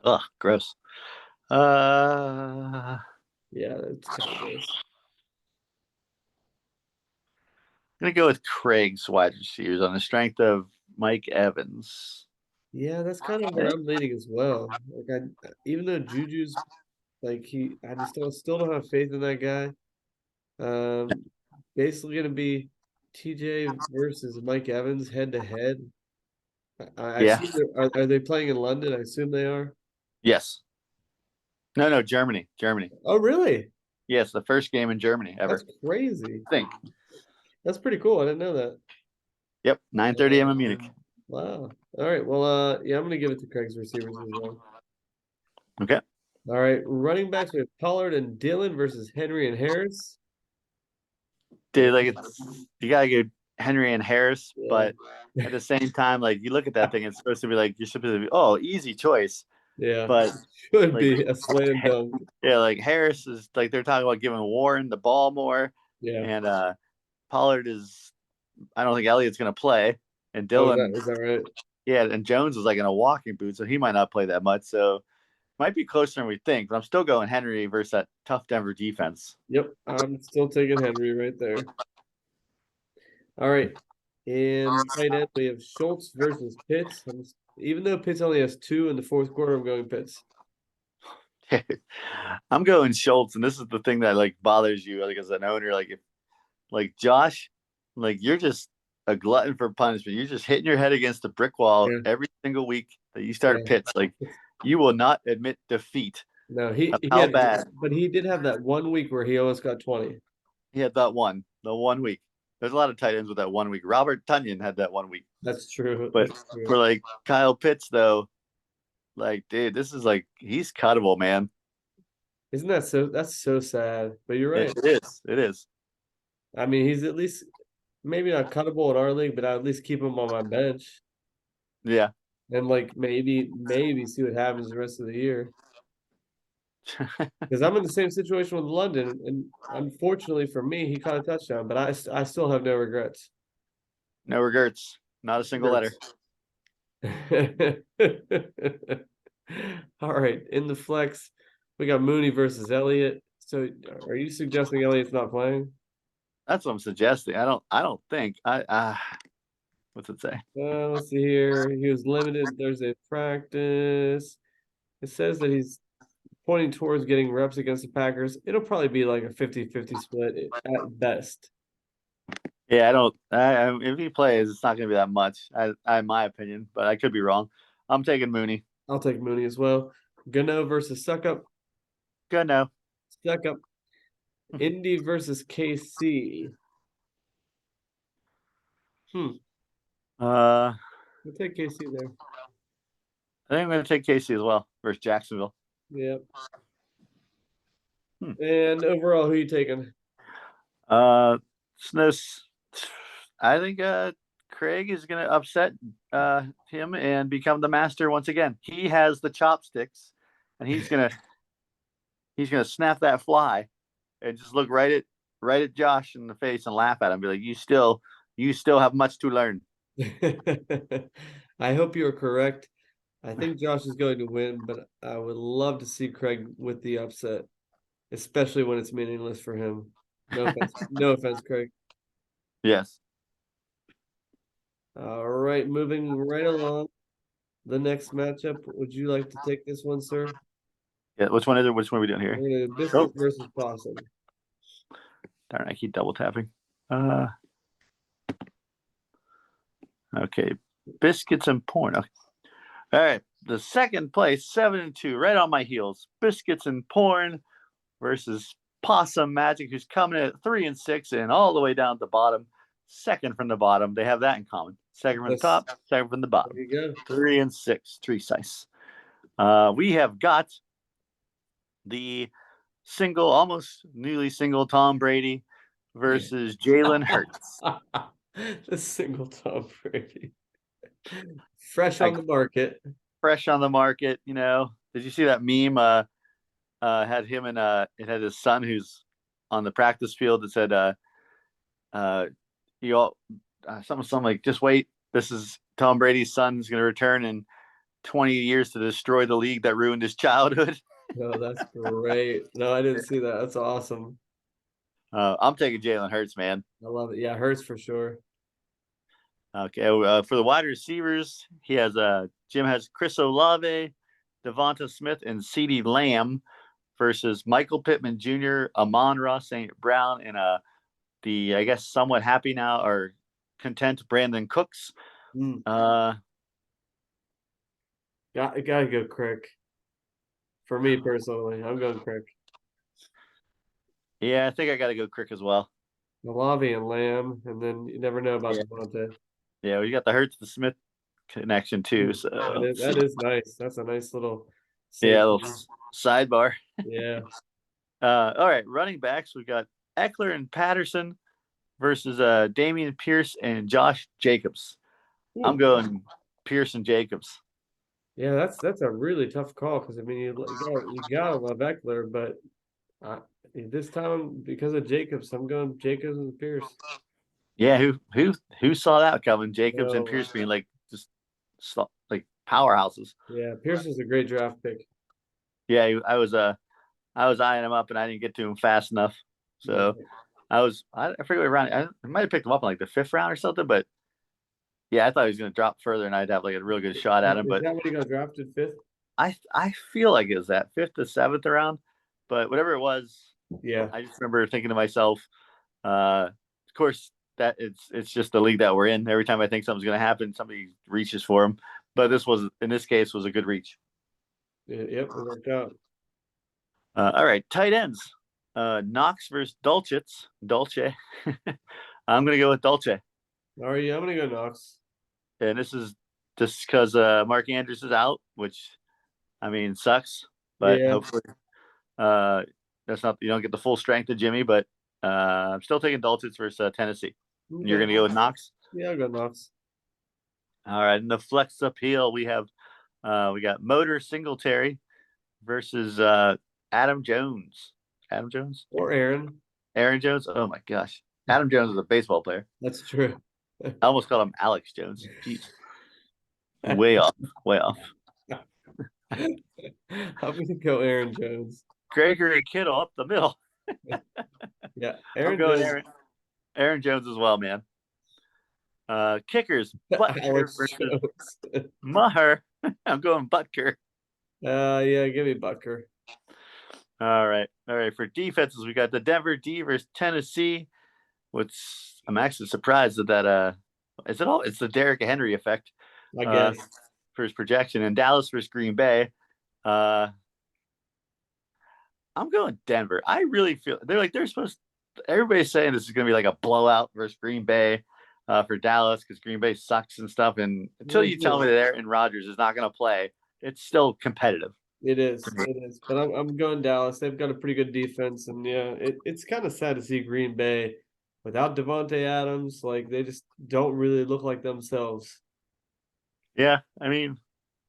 Ugh, gross. Yeah, that's kind of gross. I'm gonna go with Craig's wide receivers on the strength of Mike Evans. Yeah, that's kind of where I'm leaning as well. Like even though Juju's Like I just still don't have faith in that guy. Basically gonna be TJ versus Mike Evans head to head. I Yeah. assume are they playing in London? I assume they are. Yes. No, Germany. Germany. Oh, really? Yes, the first game in Germany That's ever. crazy. I think. That's pretty cool. I didn't know that. Yep. 9:30 a.m. in Munich. Wow. All right. Well, yeah, I'm gonna give it to Craig's receivers as well. Okay. All right. Running backs, we have Pollard and Dillon versus Henry and Harris. Dude, like you gotta go Henry and Harris, Yeah. but at the same time, like you look at that thing, it's supposed to be like you're supposed to be, oh, easy choice. Yeah. But Should like be a slam dunk. yeah, like Harris is like they're talking about giving Warren the ball more. Yeah. And Pollard is I don't think Elliott's gonna play. And Oh, Dillon, is that right? yeah, and Jones is like in a walking boot, so he might not play that much. So might be closer than we think, but I'm still going Henry versus that tough Denver defense. Yep. I'm still taking Henry right there. All right. In tight end, we have Schultz versus Pitts. Even though Pitts only has two in the fourth quarter, I'm going Pitts. I'm going Schultz, and this is the thing that like bothers you, like as an owner, like if like Josh, like you're just a glutton for punishment. You're just hitting your head against the brick wall Yeah. every single week that you start Yeah. Pitts. Like you will not admit defeat. No, Of how bad but he did have that 1 week where he almost got 20. he had the 1 week. There's a lot of tight ends with that 1 week. Robert Tunyon had that 1 week. That's true. But That's true. for like Kyle Pitts, though, like, dude, this is like he's cuttable, man. Isn't that so? That's so sad. But you're right. It is. It is. I mean, he's at least maybe not cuttable in our league, but I'll at least keep him on my bench Yeah. and like maybe see what happens the rest of the year. Because I'm in the same situation with London, and unfortunately for me, he caught a touchdown, but I still have no regrets. No regrets. Not a single letter. All right, in the flex, we got Mooney versus Elliott. So, are you suggesting Elliott's not playing? That's what I'm suggesting. I don't think. What's it say? Let's see here. He was limited Thursday practice. It says that he's pointing towards getting reps against the Packers. It'll probably be like a 50-50 split at best. Yeah, I don't. If he plays, it's not going to be that much. In my opinion, but I could be wrong. I'm taking Mooney. I'll take Mooney as well. Gano versus Suckup. Good no. Suckup. Indy versus KC. Uh, I'll take KC there. I think I'm going to take Casey as well versus Jacksonville. Yep. And overall, who are you taking? Snows. I think Craig is going to upset him and become the master once again. He has the chopsticks, and he's gonna snap that fly and just look right at Josh in the face and laugh at him. Be like, you still have much to learn. I hope you're correct. I think Josh is going to win, but I would love to see Craig with the upset, especially when it's meaningless for him. No offense, no offense, Craig. Yes. All right, moving right along. The next matchup. Would you like to take this one, sir? Yeah. Which one is it? Which one are we doing here? We're gonna do Biscuit versus Possum. Darn, I keep double tapping. Okay. Biscuits and porn. Okay. All right. The second place, 7-2, right on my heels. Biscuits and porn versus Possum Magic, who's coming in at 3-6 and all the way down at the bottom. Second from the bottom. They have that in common. Second from the top, second from the bottom. There you go. 3-6, 3 size. We have got the almost newly single Tom Brady versus Jalen Hurts. The single Tom Brady. Fresh on the market. Fresh on the market, you know. Did you see that meme? Had him and it had his son who's on the practice field that said you all something like, just wait, this is Tom Brady's son who's gonna return in 20 years to destroy the league that ruined his childhood. Oh, that's great. No, I didn't see that. That's awesome. I'm taking Jalen Hurts, man. I love it. Yeah, Hurts for sure. Okay, for the wide receivers, he has Jim has Chris Olave, Devonta Smith, and CeeDee Lamb versus Michael Pittman Jr., Amon-Ra St. Brown, and the I guess somewhat happy now or content Brandon Cooks. Mm. Uh, Gotta go Crick. For me personally, I'm going Crick. yeah, I think I got to go Crick as well. Malavi and Lamb, and then you never know about Yeah, Devontae. yeah, we got the Hurts to Smith connection too. So That is nice. That's a nice little yeah, a safety. little sidebar. Yeah. All right, running backs. We got Eckler and Patterson versus Damian Pierce and Josh Jacobs. I'm Ooh. going Pierce and Jacobs. Yeah, that's a really tough call because I mean you gotta love Eckler, but this time because of Jacobs, I'm going Jacobs and Pierce. Yeah, who saw that coming? Jacobs and No, Pierce being like just like powerhouses. yeah, Pierce was a great draft pick. Yeah, I was eyeing him up and I didn't get to him fast enough. So Yeah. I forget what round I might have picked him up in like the 5th round or something, but yeah, I thought he was going to drop further and I'd have like a real good shot at him. Is But that when he got drafted fifth? I feel like it was that 5th to 7th round, but whatever it was, Yeah, I just remember thinking to myself, of course that it's just the league that we're in. Every time I think something's going to happen, somebody reaches for him. But in this case was a good reach. yep, it worked out. All right, tight ends. Knox versus Dulcich. Dolce. I'm gonna go with Dolce, All right, yeah, I'm gonna go Knox. and this is just because Mark Andrews is out, which I mean sucks, but Yeah, hopefully that's not you don't get the full strength of Jimmy. But I'm still taking Dulcich versus Tennessee. You're okay. gonna go with Knox. Yeah, I'll go Knox. All right, in the flex appeal, we got Motor Singletary versus Adam Jones. Adam Jones? Or Aaron. Aaron Jones? Oh my gosh. Adam Jones is a baseball player. That's true. I almost called him Alex Jones. Jeez. Way off. Way off. I'm gonna go Aaron Jones. Gregory Kittle up the middle. Yeah, I'm Aaron going Jones. Aaron Jones as well, man. Kickers, Butker Alex versus Jones. Maher. I'm going Butker. Yeah, give me Butker. All right. All right. For defenses, we got the Denver D versus Tennessee. Which I'm actually surprised that is it all it's the Derrick Henry effect I guess. for his projection. And Dallas versus Green Bay. I'm going Denver. I really feel they're supposed everybody's saying this is gonna be like a blowout versus Green Bay for Dallas because Green Bay sucks and stuff. And until you tell me that Aaron Rodgers is not gonna play, it's still competitive. It is. It is. But I'm going Dallas. They've got a pretty good defense, and yeah, it's kind of sad to see Green Bay without Devontae Adams. Like they just don't really look like themselves. Yeah, I mean,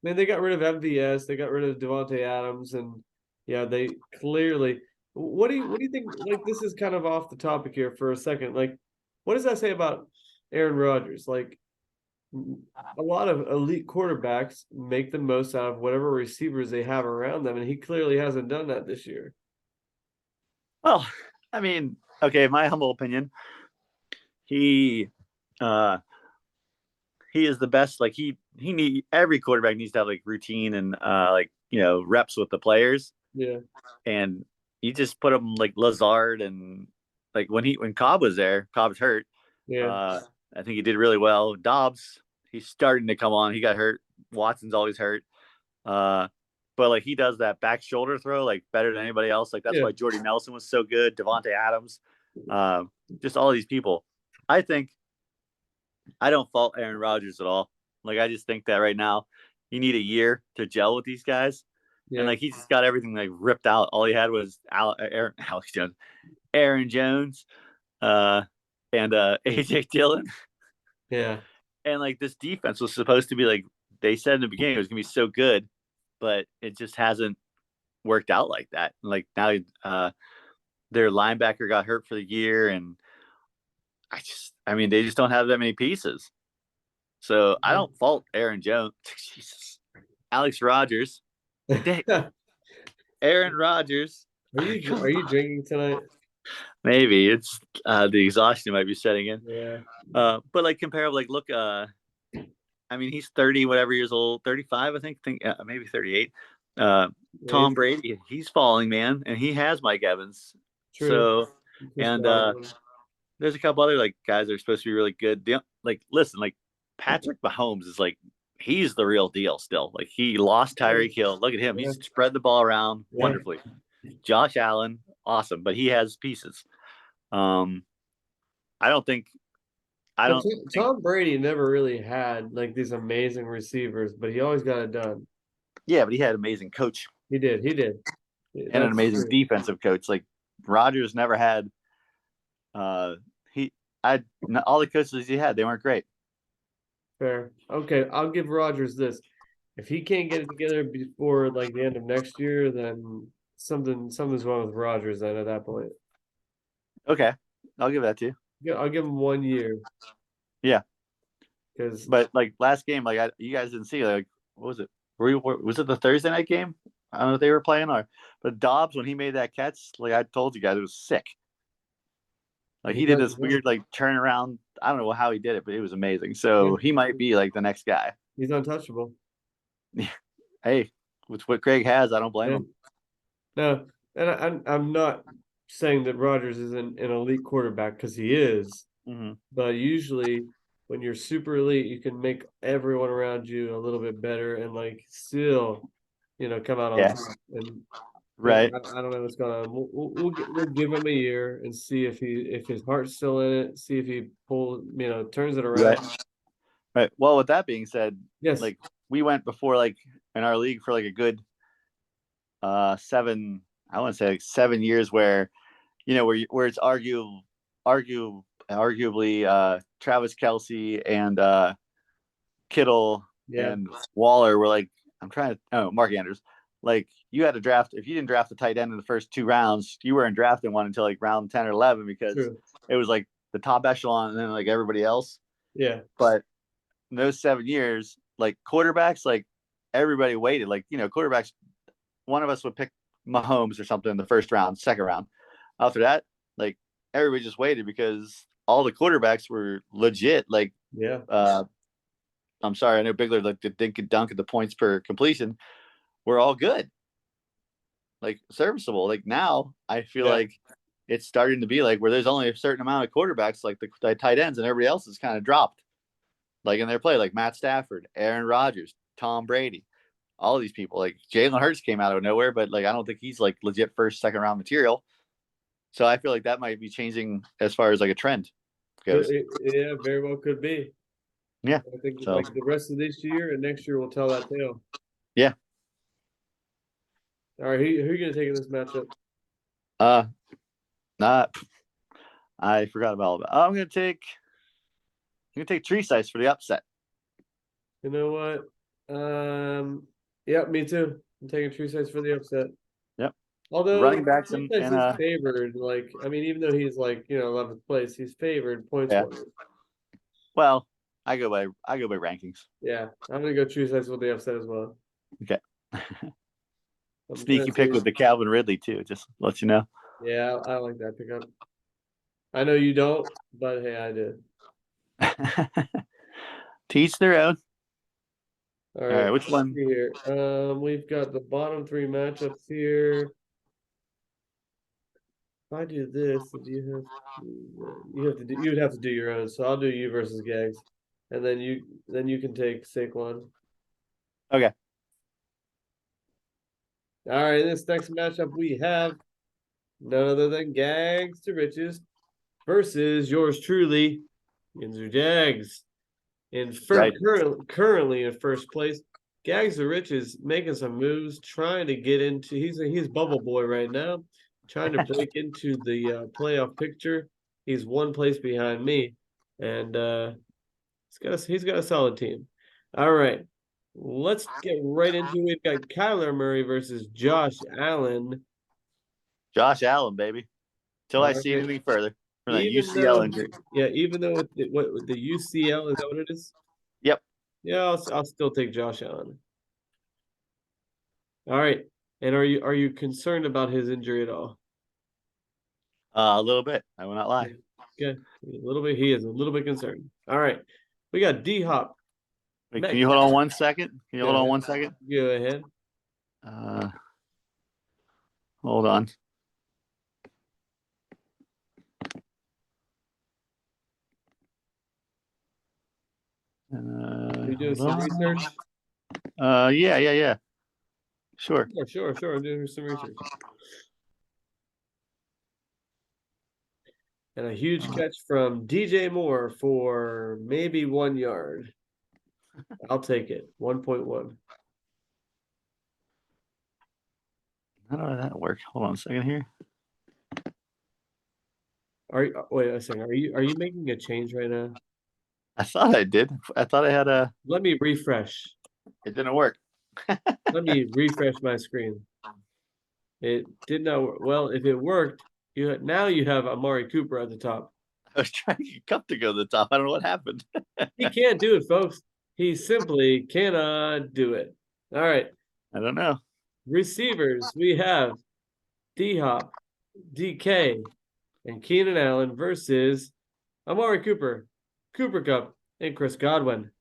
They got rid of MVS, they got rid of Devontae Adams, and yeah, they clearly. What do you think? Like this is kind of off the topic here for a second. Like, what does that say about Aaron Rodgers? Like, a lot of elite quarterbacks make the most out of whatever receivers they have around them, and he clearly hasn't done that this year. well, I mean, okay, my humble opinion, he uh he is the best. Like every quarterback needs to have like routine and like reps with the players. Yeah, And you just put him like Lazard and like when Cobb was there, Cobb's hurt. yeah, I think he did really well. Dobbs, he's starting to come on. He got hurt. Watson's always hurt. But like he does that back shoulder throw like better than anybody else. Like that's yeah. why Jordy Nelson was so good. Devontae Adams, just all these people. I think I don't fault Aaron Rodgers at all. Like I just think that right now you need a year to gel with these guys. And Yeah, like he just got everything like ripped out. All he had was Alex Jones, Aaron Jones, uh, and AJ Dillon. yeah. And like this defense was supposed to be like they said in the beginning it was gonna be so good, but it just hasn't worked out like that. Like now their linebacker got hurt for the year, and I mean they just don't have that many pieces. So I don't fault Aaron Jones. Jesus. Alex Rodgers. Are Aaron Rodgers. you drinking tonight? Maybe it's the exhaustion might be setting in. Yeah, But like comparable, like look, I mean he's 30 whatever years old, 35 I think maybe 38. Uh, Yeah, Tom Brady, he's falling, man, and he has Mike Evans. true. So, Chris and Godwin. there's a couple other like guys that are supposed to be really good. Like, listen, like Patrick Mahomes is like he's the real deal still. Like he lost Yeah, Tyreek Hill. Look at him. yeah, He's spread the ball around yeah. wonderfully. Josh Allen, awesome, but he has pieces. Um, I don't think I But don't think Tom Brady never really had like these amazing receivers, but he always got it done. yeah, but he had an amazing coach He did. He did. Yeah, and an that's amazing true. defensive coach. Like Rodgers never had he I all the coaches he had, they weren't great. Fair. Okay, I'll give Rodgers this. If he can't get it together before like the end of next year, then something's wrong with Rodgers then at that point. Okay. I'll give that to you. Yeah, I'll give him 1 year Yeah. because But like last game, like you guys didn't see like what was it? Was it the Thursday night game? I don't know if they were playing or but Dobbs when he made that catch, like I told you guys, it was sick. Like he he did does. this weird like turnaround. I don't know how he did it, but it was amazing. Yeah, So he might be like the next guy. he's untouchable. Hey, with what Craig has, I don't blame Yeah. him. No, and I'm not saying that Rodgers isn't an elite quarterback because he is, Mm-hmm. but usually when you're super elite, you can make everyone around you a little bit better and like still, come out on Yeah. top. And but Right. I don't know what's going on. We'll give him a year and see if his heart's still in it. See if he turns it Right. around. Right. Well, with that being said, Yes. like we went before like in our league for like a good 7 I want to say like 7 years where where it's arguably Travis Kelsey and Kittle Yeah. and Waller were like I'm trying to Mark Andrews. Like you had to draft if you didn't draft the tight end in the first 2 rounds, you weren't drafting one until like round 10 or 11 because True. it was like the top echelon and then like everybody else. Yeah. But in those 7 years, like quarterbacks, like everybody waited. Like, quarterbacks, one of us would pick Mahomes or something in the first round, second round. After that, like everybody just waited because all the quarterbacks were legit. Like, Yeah. I'm sorry, I know Bigler like the dink and dunk at the points per completion. We're all good, like serviceable. Like now, I feel Yeah. like it's starting to be like where there's only a certain amount of quarterbacks, like the tight ends, and everybody else is kind of dropped. Like in their play, like Matt Stafford, Aaron Rodgers, Tom Brady, all these people. Like Jalen Hurts came out of nowhere, but like I don't think he's like legit first, second round material. So I feel like that might be changing as far as like a trend goes. Yeah, very well could be. Yeah. I think So like the rest of this year and next year will tell that tale. yeah. All right, who are you gonna take in this matchup? Uh not I forgot about all that. I'm gonna take Tree Size for the upset. You know what? Yeah, me too. I'm taking True Size for the upset. Yep. The Although running backs True and, Size and is favored, like I mean, even though he's like 11th place, he's favored points yeah. wise. Well, I go by rankings. Yeah, I'm gonna go True Size with the upset as well. Okay. I'm gonna Sneaky pick say, with the Calvin Ridley too, just let you know. yeah, I like that pickup. I know you don't, but hey, I did. Teach their own. All All right, right, which let's one? see here. We've got the bottom three matchups here. If I do this, then you would have to do your own. So I'll do you versus Gags, and then you can take Saquon. Okay. All right, this next matchup we have none other than Gags to Riches versus yours truly, Yinzer Jags. Right. Currently in first place, Gags to Riches making some moves, trying to get into. He's bubble boy right now, trying to break into the playoff picture. He's one place behind me, and he's got a solid team. All right, let's get right into it. We've got Kyler Murray versus Josh Allen. Josh Allen, baby. Till All I see right. anything further from that Even UCL though, injury. yeah, even though with the UCL, is that what it is? Yep. Yeah, I'll still take Josh Allen. All right. And are you concerned about his injury at all? A little bit. I will not lie. Okay. A little bit. He is a little bit concerned. All right. We got D Hop. Wait, can Matt you hold on Canada. 1 second? Can you Go hold on ahead. 1 second? Go ahead. Hold on. You do some research? Yeah. Sure. Yeah, sure. I'm doing some research. And a huge catch from DJ Moore for maybe 1 yard. I'll take it. 1.1. How does that work? Hold on a second here. Wait a second. Are you making a change right now? I thought I did. I thought I had a. Let me refresh. It didn't work. Let me refresh my screen. It did not work. Well, if it worked, now you have Amari Cooper at the top. I was trying to get Cup to go to the top. I don't know what happened. He can't do it, folks. He simply cannot do it. All right. I don't know. Receivers, we have D-Hop, DK, and Keenan Allen versus Amari Cooper, Cooper Cup, and Chris Godwin.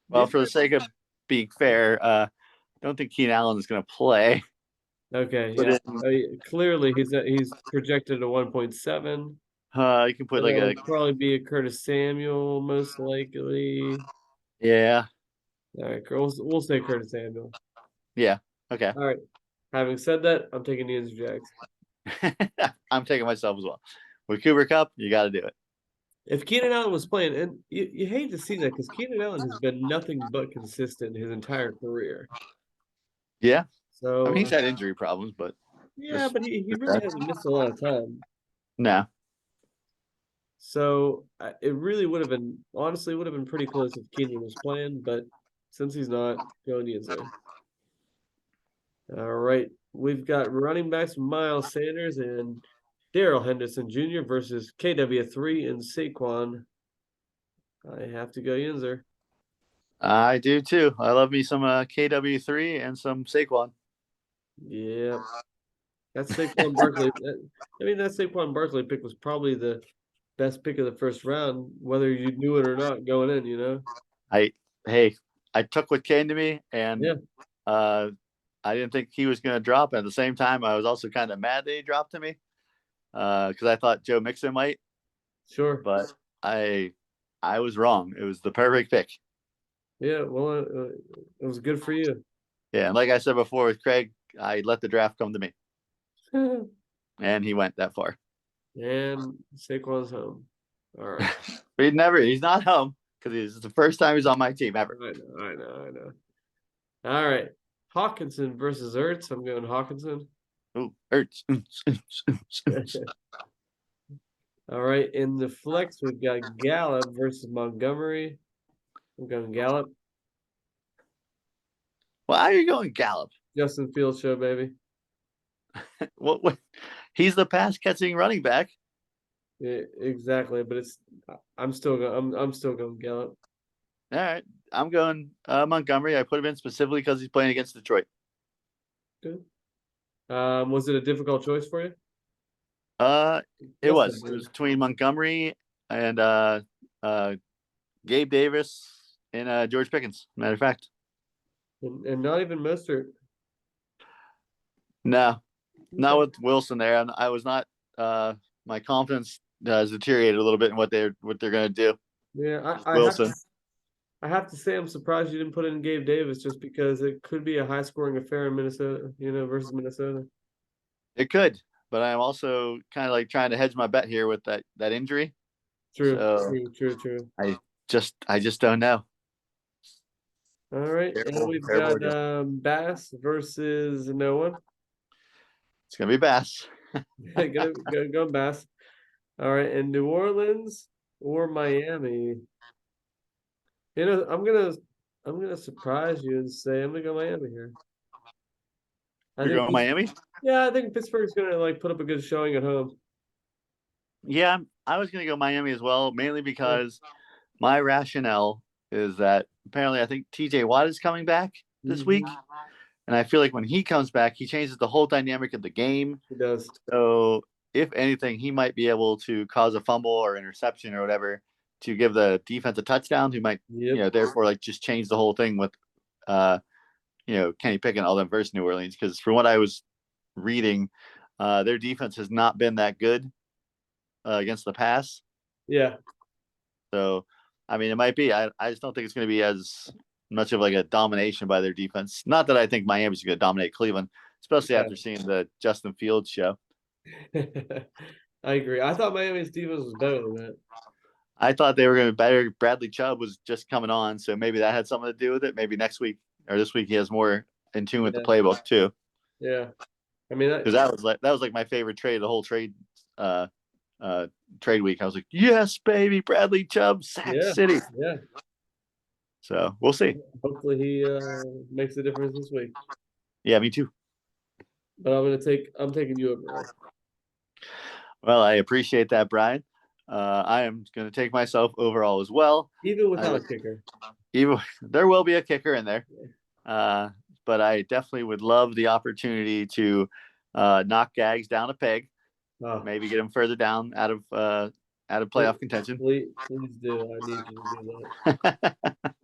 Well, for the sake of being fair, I don't think Keenan Allen is going to play. Okay, yeah. Clearly, he's projected a 1.7. You can put probably be a Curtis Samuel, most likely. Yeah. All right, we'll say Curtis Samuel. Yeah. Okay. All right. Having said that, I'm taking the Jags. I'm taking myself as well. With Cooper Cup, you got to do it. If Keenan Allen was playing, and you hate to see that because Keenan Allen has been nothing but consistent his entire career. Yeah. So I mean, he's had injury problems, but yeah, but he really hasn't missed a lot of time. No. So it really would have been pretty close if Keenan was playing, but since he's not, going Yinzer. All right, we've got running backs Miles Sanders and Daryl Henderson Jr. versus KW3 and Saquon. I have to go Yinzer. I do too. I love me some KW3 and some Saquon. Yeah. That's Saquon Barkley. That Saquon Barkley pick was probably the best pick of the first round, whether you knew it or not going in, you know? I took what came to me, and I didn't think he was going to drop. At the same time, I was also kind of mad that he dropped to me because I thought Joe Mixon might. Sure. But I was wrong. It was the perfect pick. Yeah, well, it was good for you. Yeah, and like I said before with Craig, I let the draft come to me. And he went that far. And Saquon's home. All right. But he's not home because it's the first time he's on my team ever. I know. All right. Hawkinson versus Ertz. I'm going Hawkinson. Ooh, Ertz. All right. In the flex, we've got Gallup versus Montgomery. I'm going Gallup. Why are you going Gallup? Justin Fields show, baby. What? He's the pass catching running back. Yeah, exactly, but I'm still going Gallup. All right, I'm going Montgomery. I put him in specifically because he's playing against Detroit. Good. Was it a difficult choice for you? It was between Montgomery and Gabe Davis and George Pickens. Matter of fact, and not even Mostert. No, not with Wilson there. And I was not. My confidence has deteriorated a little bit in what they're going to do. Yeah, Wilson. I have to say I'm surprised you didn't put in Gabe Davis just because it could be a high scoring affair in Minnesota, versus Minnesota. It could, but I'm also kind of like trying to hedge my bet here with that injury. True. I just don't know. All right, and we've got Bass versus no one. It's gonna be Bass. go Bass. All right, and New Orleans or Miami. I'm gonna surprise you and say I'm gonna go Miami here. You're going Miami? Yeah, I think Pittsburgh's gonna put up a good showing at home. Yeah, I was gonna go Miami as well, mainly because my rationale is that apparently I think TJ Watt is coming back this week. And I feel like when he comes back, he changes the whole dynamic of the game. He does. So if anything, he might be able to cause a fumble or interception or whatever to give the defense a touchdown, who might, therefore just change the whole thing with Kenny Pickett all them versus New Orleans, because from what I was reading, their defense has not been that good against the pass. Yeah. So, I mean, it might be. I just don't think it's going to be as much of like a domination by their defense. Not that I think Miami's going to dominate Cleveland, especially Yeah. after seeing the Justin Fields show. I agree. I thought Miami's defense was better than that. I thought they were going to be better. Bradley Chubb was just coming on, so maybe that had something to do with it. Maybe next week or this week he has more in tune with the Yeah. playbook too. Yeah. I mean, Because that was like my favorite trade, the whole uh, trade week. I was like, yes, baby, Bradley Chubb, Sack yeah. City. Yeah. So we'll see. Hopefully he makes a difference this week. Yeah, me too. But I'm taking you overall. Well, I appreciate that, Brian. I am going to take myself overall as well. Even without a kicker. Even there will be a kicker in there, but I definitely would love the opportunity to knock Gags down a peg, maybe get him further down out of playoff contention. Please do. I need you to do that.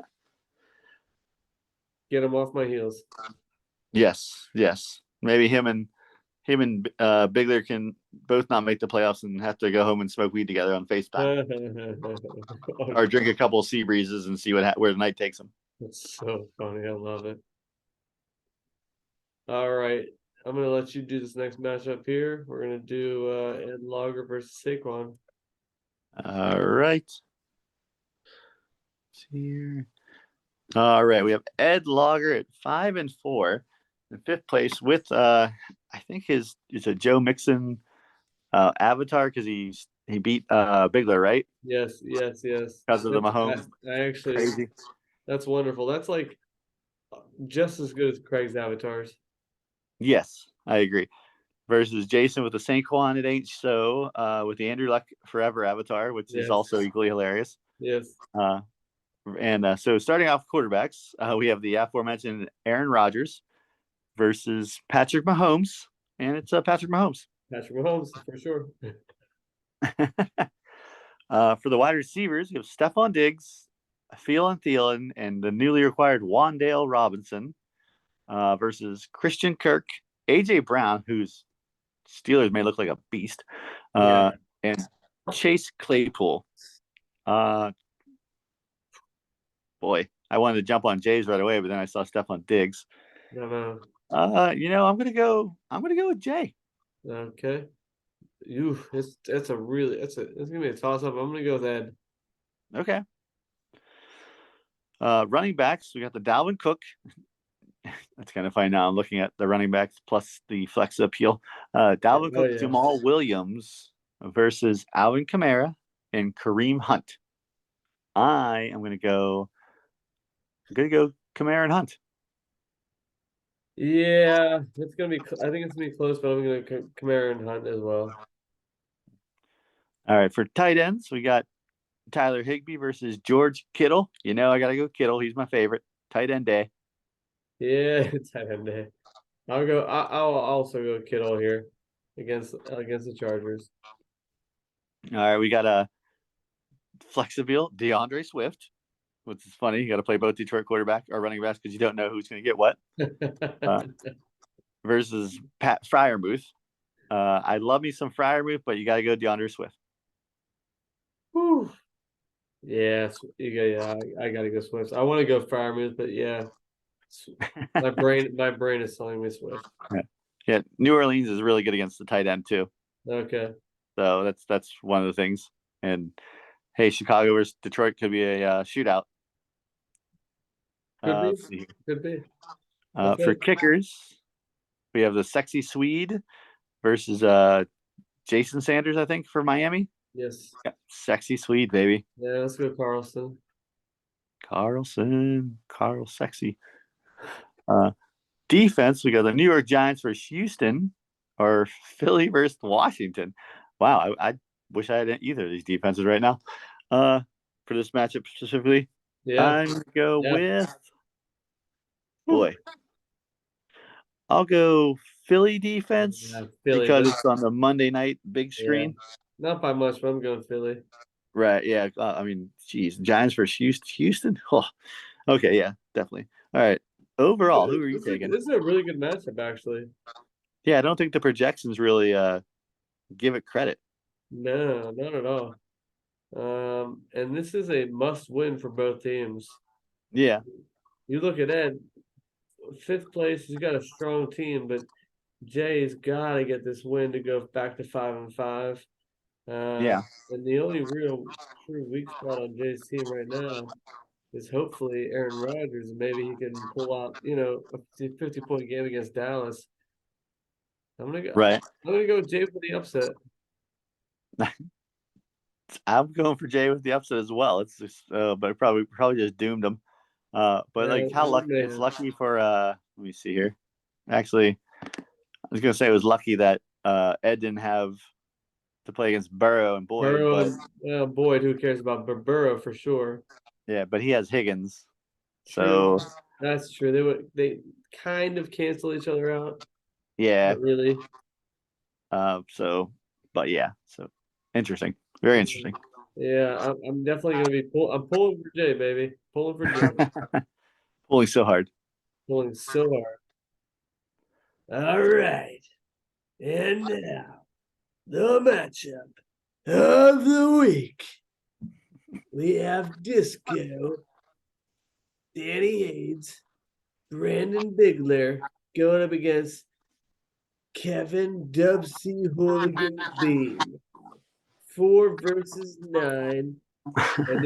Get him off my heels. Yes. Maybe him and Bigler can both not make the playoffs and have to go home and smoke weed together on FaceTime, or drink a couple of sea breezes and see where the night takes them. That's so funny. I love it. All right. I'm going to let you do this next matchup here. We're going to do Ed Logger versus Saquon. All right. Here. All right. We have Ed Logger at 5-4 in fifth place with I think it's a Joe Mixon avatar, because he beat Bigler, right? Yes. Because of the Mahomes. I actually, crazy. That's wonderful. That's like just as good as Craig's avatars. Yes, I agree. Versus Jason with the Saquon, it ain't so, with the Andrew Luck Forever avatar, which is also equally hilarious. Yes. So starting off quarterbacks, we have the aforementioned Aaron Rodgers versus Patrick Mahomes, and it's Patrick Mahomes. Patrick Mahomes, for sure. For the wide receivers, you have Stephon Diggs, Thielen, and the newly acquired Wandale Robinson versus Christian Kirk, A.J. Brown, whose Steelers may look like a beast, and Chase Claypool. Boy, I wanted to jump on Jays right away, but then I saw Stephon Diggs. No. I'm gonna go with Jay. Okay. It's gonna be a toss up. I'm gonna go with Ed. Okay. Running backs, we got the Dalvin Cook. That's kind of funny now. I'm looking at the running backs plus the flex appeal. Dalvin Cook, Jamal Williams versus Alvin Kamara and Kareem Hunt. I'm gonna go Kamara and Hunt. Yeah, it's gonna be. I think it's gonna be close, but I'm gonna Kamara and Hunt as well. All right, for tight ends, we got Tyler Higbee versus George Kittle. I gotta go Kittle. He's my favorite. Tight end day. Yeah, tight end day. I'll also go Kittle here against the Chargers. All right, we got a flexible DeAndre Swift, which is funny. You got to play both Detroit quarterback or running backs because you don't know who's going to get what. Versus Pat Freiermuth. I love me some Freiermuth, but you got to go DeAndre Swift. Whew. Yeah, I got to go Swift. I want to go Freiermuth, but yeah, my brain is telling me Swift. Yeah, New Orleans is really good against the tight end too. Okay. So that's one of the things. And hey, Chicago versus Detroit could be a shootout. Could be. For kickers, we have the sexy Swede versus Jason Sanders, I think, for Miami. Yes. Yeah, sexy Swede, baby. Yeah, let's go Carl Sexy. Defense, we got the New York Giants versus Houston, or Philly versus Washington. Wow, I wish I had either of these defenses right now. For this matchup specifically, I'm gonna go with I'll go Philly defense because it's on the Monday night big screen. Not by much, but I'm going Philly. Right? Yeah. I mean, geez, Giants versus Houston. Oh, okay, yeah, definitely. All right. Overall, who are you This is, taking? this is a really good matchup, actually. Yeah, I don't think the projections really give it credit. No, not at all. And this is a must win for both teams. Yeah, You look at Ed, fifth place, he's got a strong team, but Jay's got to get this win to go back to 5-5. yeah, And the only real true weak spot on Jay's team right now is hopefully Aaron Rodgers, and maybe he can pull out, a 50-point game against Dallas. I'm gonna go. right. I'm gonna go with Jay for the upset. I'm going for Jay with the upset as well. It's just, but probably just doomed him. But like how lucky it's Man. lucky for let me see here. Actually, I was gonna say it was lucky that Ed didn't have to play against Burrow and Boyd, Burrow but and Boyd, who cares about Burrow for sure? yeah, but he has Higgins. True, So that's true. They kind of cancel each other out, yeah. but really, So but yeah, so interesting. Very interesting. yeah, I'm definitely gonna be I'm pulling for Jay, baby, pulling for Jay, Pulling so hard. pulling so hard. All right, and now the matchup of the week. We have Disco, Danny Hayes, Brandon Bigler going up against Kevin Dubsy Hooligan Bean. 4 versus 9. And I'm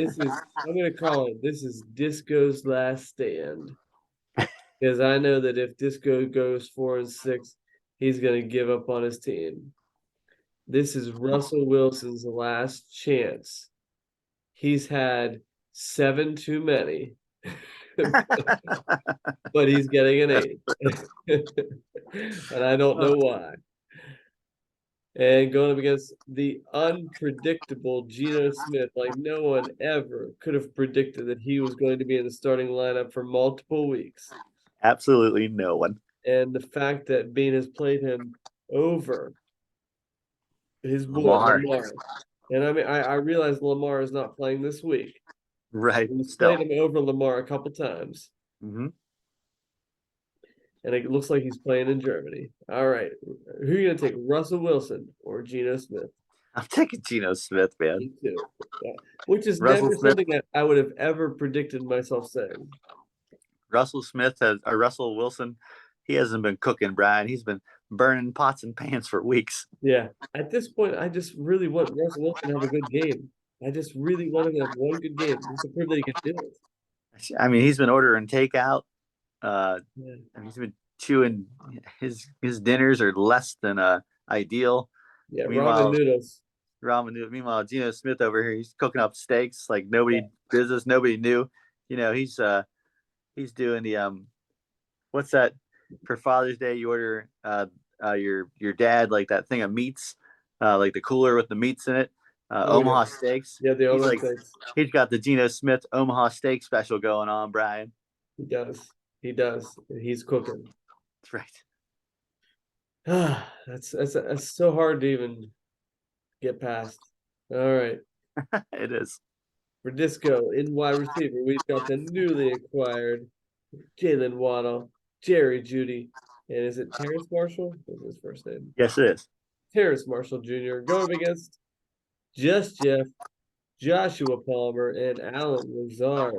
going to call it, this is Disco's last stand. Because I know that if Disco goes 4-6, he's going to give up on his team. This is Russell Wilson's last chance. He's had 7 too many, but he's getting an 8. And I don't know why. And going up against the unpredictable Geno Smith, like no one ever could have predicted that he was going to be in the starting lineup for multiple weeks. Absolutely no one. And the fact that Bean has played him over his boy Lamar. Lamar. And I mean, I realize Lamar is not playing this week. Right. He's Still. played him over Lamar a couple times. Mm-hmm. And it looks like he's playing in Germany. All right. Who are you going to take, Russell Wilson or Geno Smith? I'm taking Geno Smith, man. Me too. Yeah. Which is Russell never Smith. something that I would have ever predicted myself saying. Russell Wilson, he hasn't been cooking, Brian. He's been burning pots and pans for weeks. Yeah. At this point, I just really want Russell Wilson to have a good game. I just really want him to have one good game just to prove that he can do it. I mean, he's been ordering takeout. Yeah. He's been chewing his dinners are less than ideal. Yeah, ramen Meanwhile, noodles. Meanwhile, Geno Smith over here, he's cooking up steaks like nobody Yeah. business, nobody knew. He's doing the what's that for Father's Day? You order your dad like that thing of meats, like the cooler with the meats in it. Omaha yeah. Steaks. Yeah, the Omaha steaks. He's got the Geno Smith Omaha Steak special going on, Brian. He does. He does. He's cooking. That's right. That's so hard to even get past. All right. It is. For Disco in wide receiver, we've got the newly acquired Jalen Waddle, Jerry Judy, and is it Terrace Marshall? What's his first name? Yes, it is. Terrace Marshall Jr. going up against Just Jeff, Joshua Palmer, and Alan Lazard.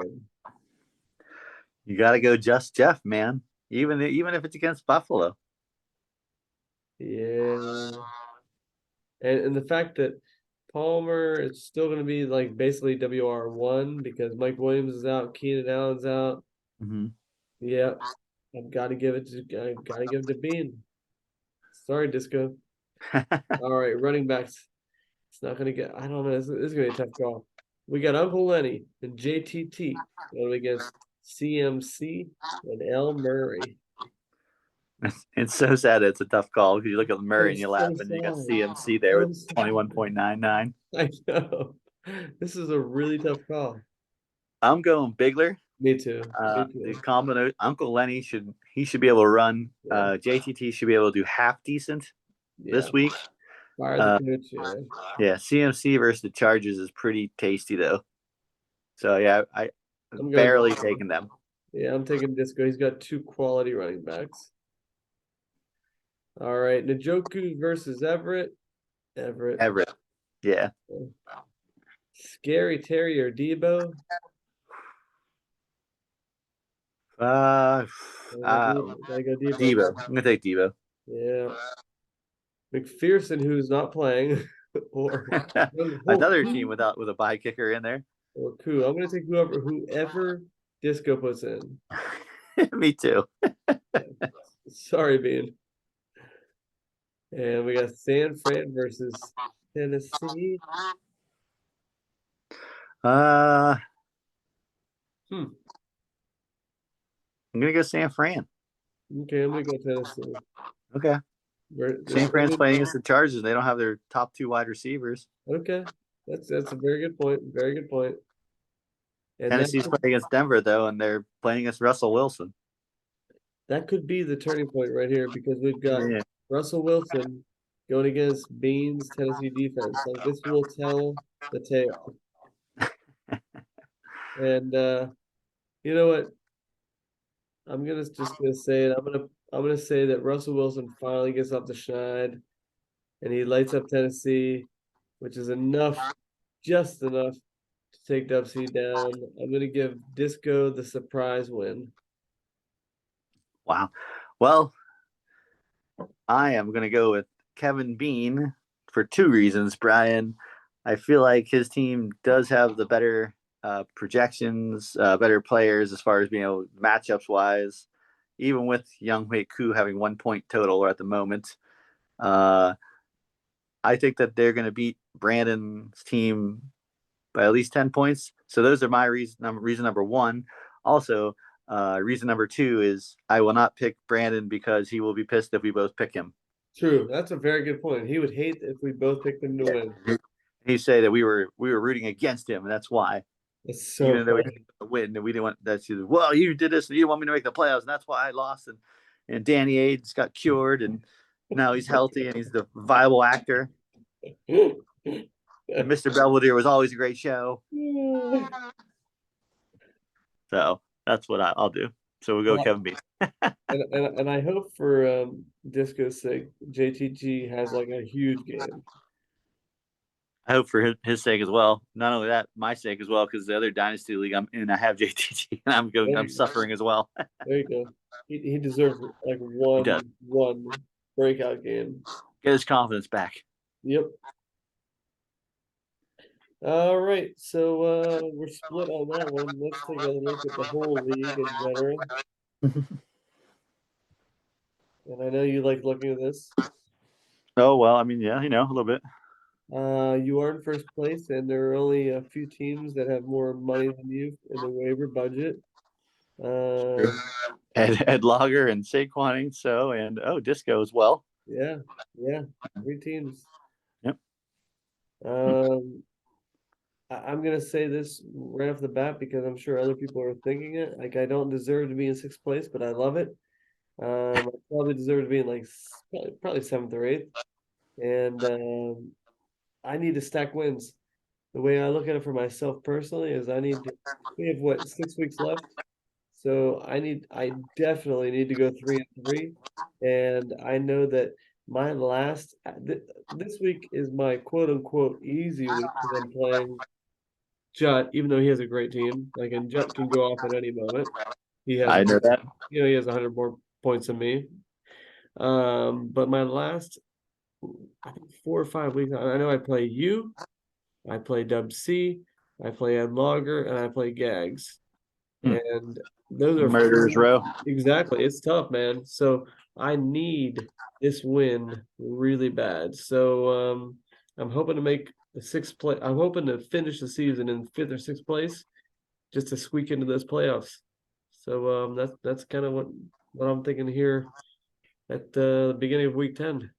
You got to go just Jeff, man. Even if it's against Buffalo. Yeah. And the fact that Palmer is still going to be like basically WR1 because Mike Williams is out, Keenan Allen's out. Mm-hmm. Yeah, I've got to give it to Bean. Sorry, Disco. All right, running backs. It's not going to get. I don't know. This is going to be a tough call. We got Uncle Lenny and JTT going against CMC and L Murray. It's so sad it's a tough call because you look at Murray and you laugh, so and you got sad. CMC there with 21.99. I know. This is a really tough call. I'm going Bigler. Me too. The combination Uncle Lenny should be able to run. Yeah. JTT should be able to do half decent this week. Fire the coach, yeah. CMC versus the Chargers is pretty tasty though. So yeah, I'm barely taking them. Yeah, I'm taking Disco. He's got two quality running backs. All right, Njoku versus Everett. Everett. Everett. Yeah. Scary Terry or Debo. Uh, Gotta go Debo. Debo. I'm gonna take Debo. Yeah. McPherson, who's not playing, or Another team with a bye kicker in there. or Koo. I'm gonna take whoever Disco puts in. Me too. Sorry, Bean. And we got San Fran versus Tennessee. Uh, Hmm. I'm gonna go San Fran. Okay, I'm gonna go Tennessee. Okay. This San Fran's one, playing against the Chargers. They don't have their top two wide receivers. okay, that's a very good point. Very good point. And Tennessee's playing against Denver though, and they're playing against Russell Wilson. that could be the turning point right here because we've got Yeah. Russell Wilson going against Beans Tennessee defense. Like this will tell the tale. And you know what? I'm gonna say it. I'm gonna say that Russell Wilson finally gets off the schneid and he lights up Tennessee, which is enough, just enough to take Dub C down. I'm gonna give Disco the surprise win. Wow. Well, I am gonna go with Kevin Bean for two reasons, Brian. I feel like his team does have the better projections, better players as far as being able matchups wise, even with Young Hui Koo having 1 point total at the moment. Uh, I think that they're going to beat Brandon's team by at least 10 points. So those are my reason number one. Also, reason number two is I will not pick Brandon because he will be pissed if we both pick him. True, that's a very good point. He would hate if we both picked him to win. He say that we were rooting against him, and that's why. That's so Even though we funny. didn't win, and we didn't want that. Well, you did this, and you didn't want me to make the playoffs, and that's why I lost. And Danny Aids got cured, and now he's healthy, and he's the viable actor. And Mr. Belvedere was always a great show. So that's what I'll do. So we'll go Well, Kevin B. and I hope for Disco's sake, JTG has like a huge game. I hope for his sake as well. Not only that, my sake as well, because the other dynasty league I'm in, I have JTG, and I'm suffering as well. There you go. He deserves like He does. one breakout game. Get his confidence back. Yep. All right, so we're split on that one. Let's take a look at the whole league in general. And I know you like looking at this. Oh well, I mean, yeah, a little bit. You are in first place, and there are only a few teams that have more money than you in the waiver budget. Ed Logger and Saquon so and Disco as well. Yeah, 3 teams. Yep. I'm gonna say this right off the bat because I'm sure other people are thinking it. Like I don't deserve to be in sixth place, but I love it. I probably deserve to be in like probably seventh or eighth, and I need to stack wins. The way I look at it for myself personally is we have what 6 weeks left, so I definitely need to go 3-3, and I know that my last this week is my quote unquote easy week because I'm playing Judd, even though he has a great team. Like and Judd can go off at any moment. He has I know that. he has 100 more points than me. But my last I think 4 or 5 weeks, I know I play you, I play Dub C, I play Ed Logger, and I play Gags. And those are Murderers Row. Exactly. It's tough, man. So I need this win really bad. So I'm hoping to make the sixth place. I'm hoping to finish the season in fifth or sixth place just to squeak into those playoffs. So that's kind of what I'm thinking here at the beginning of week 10.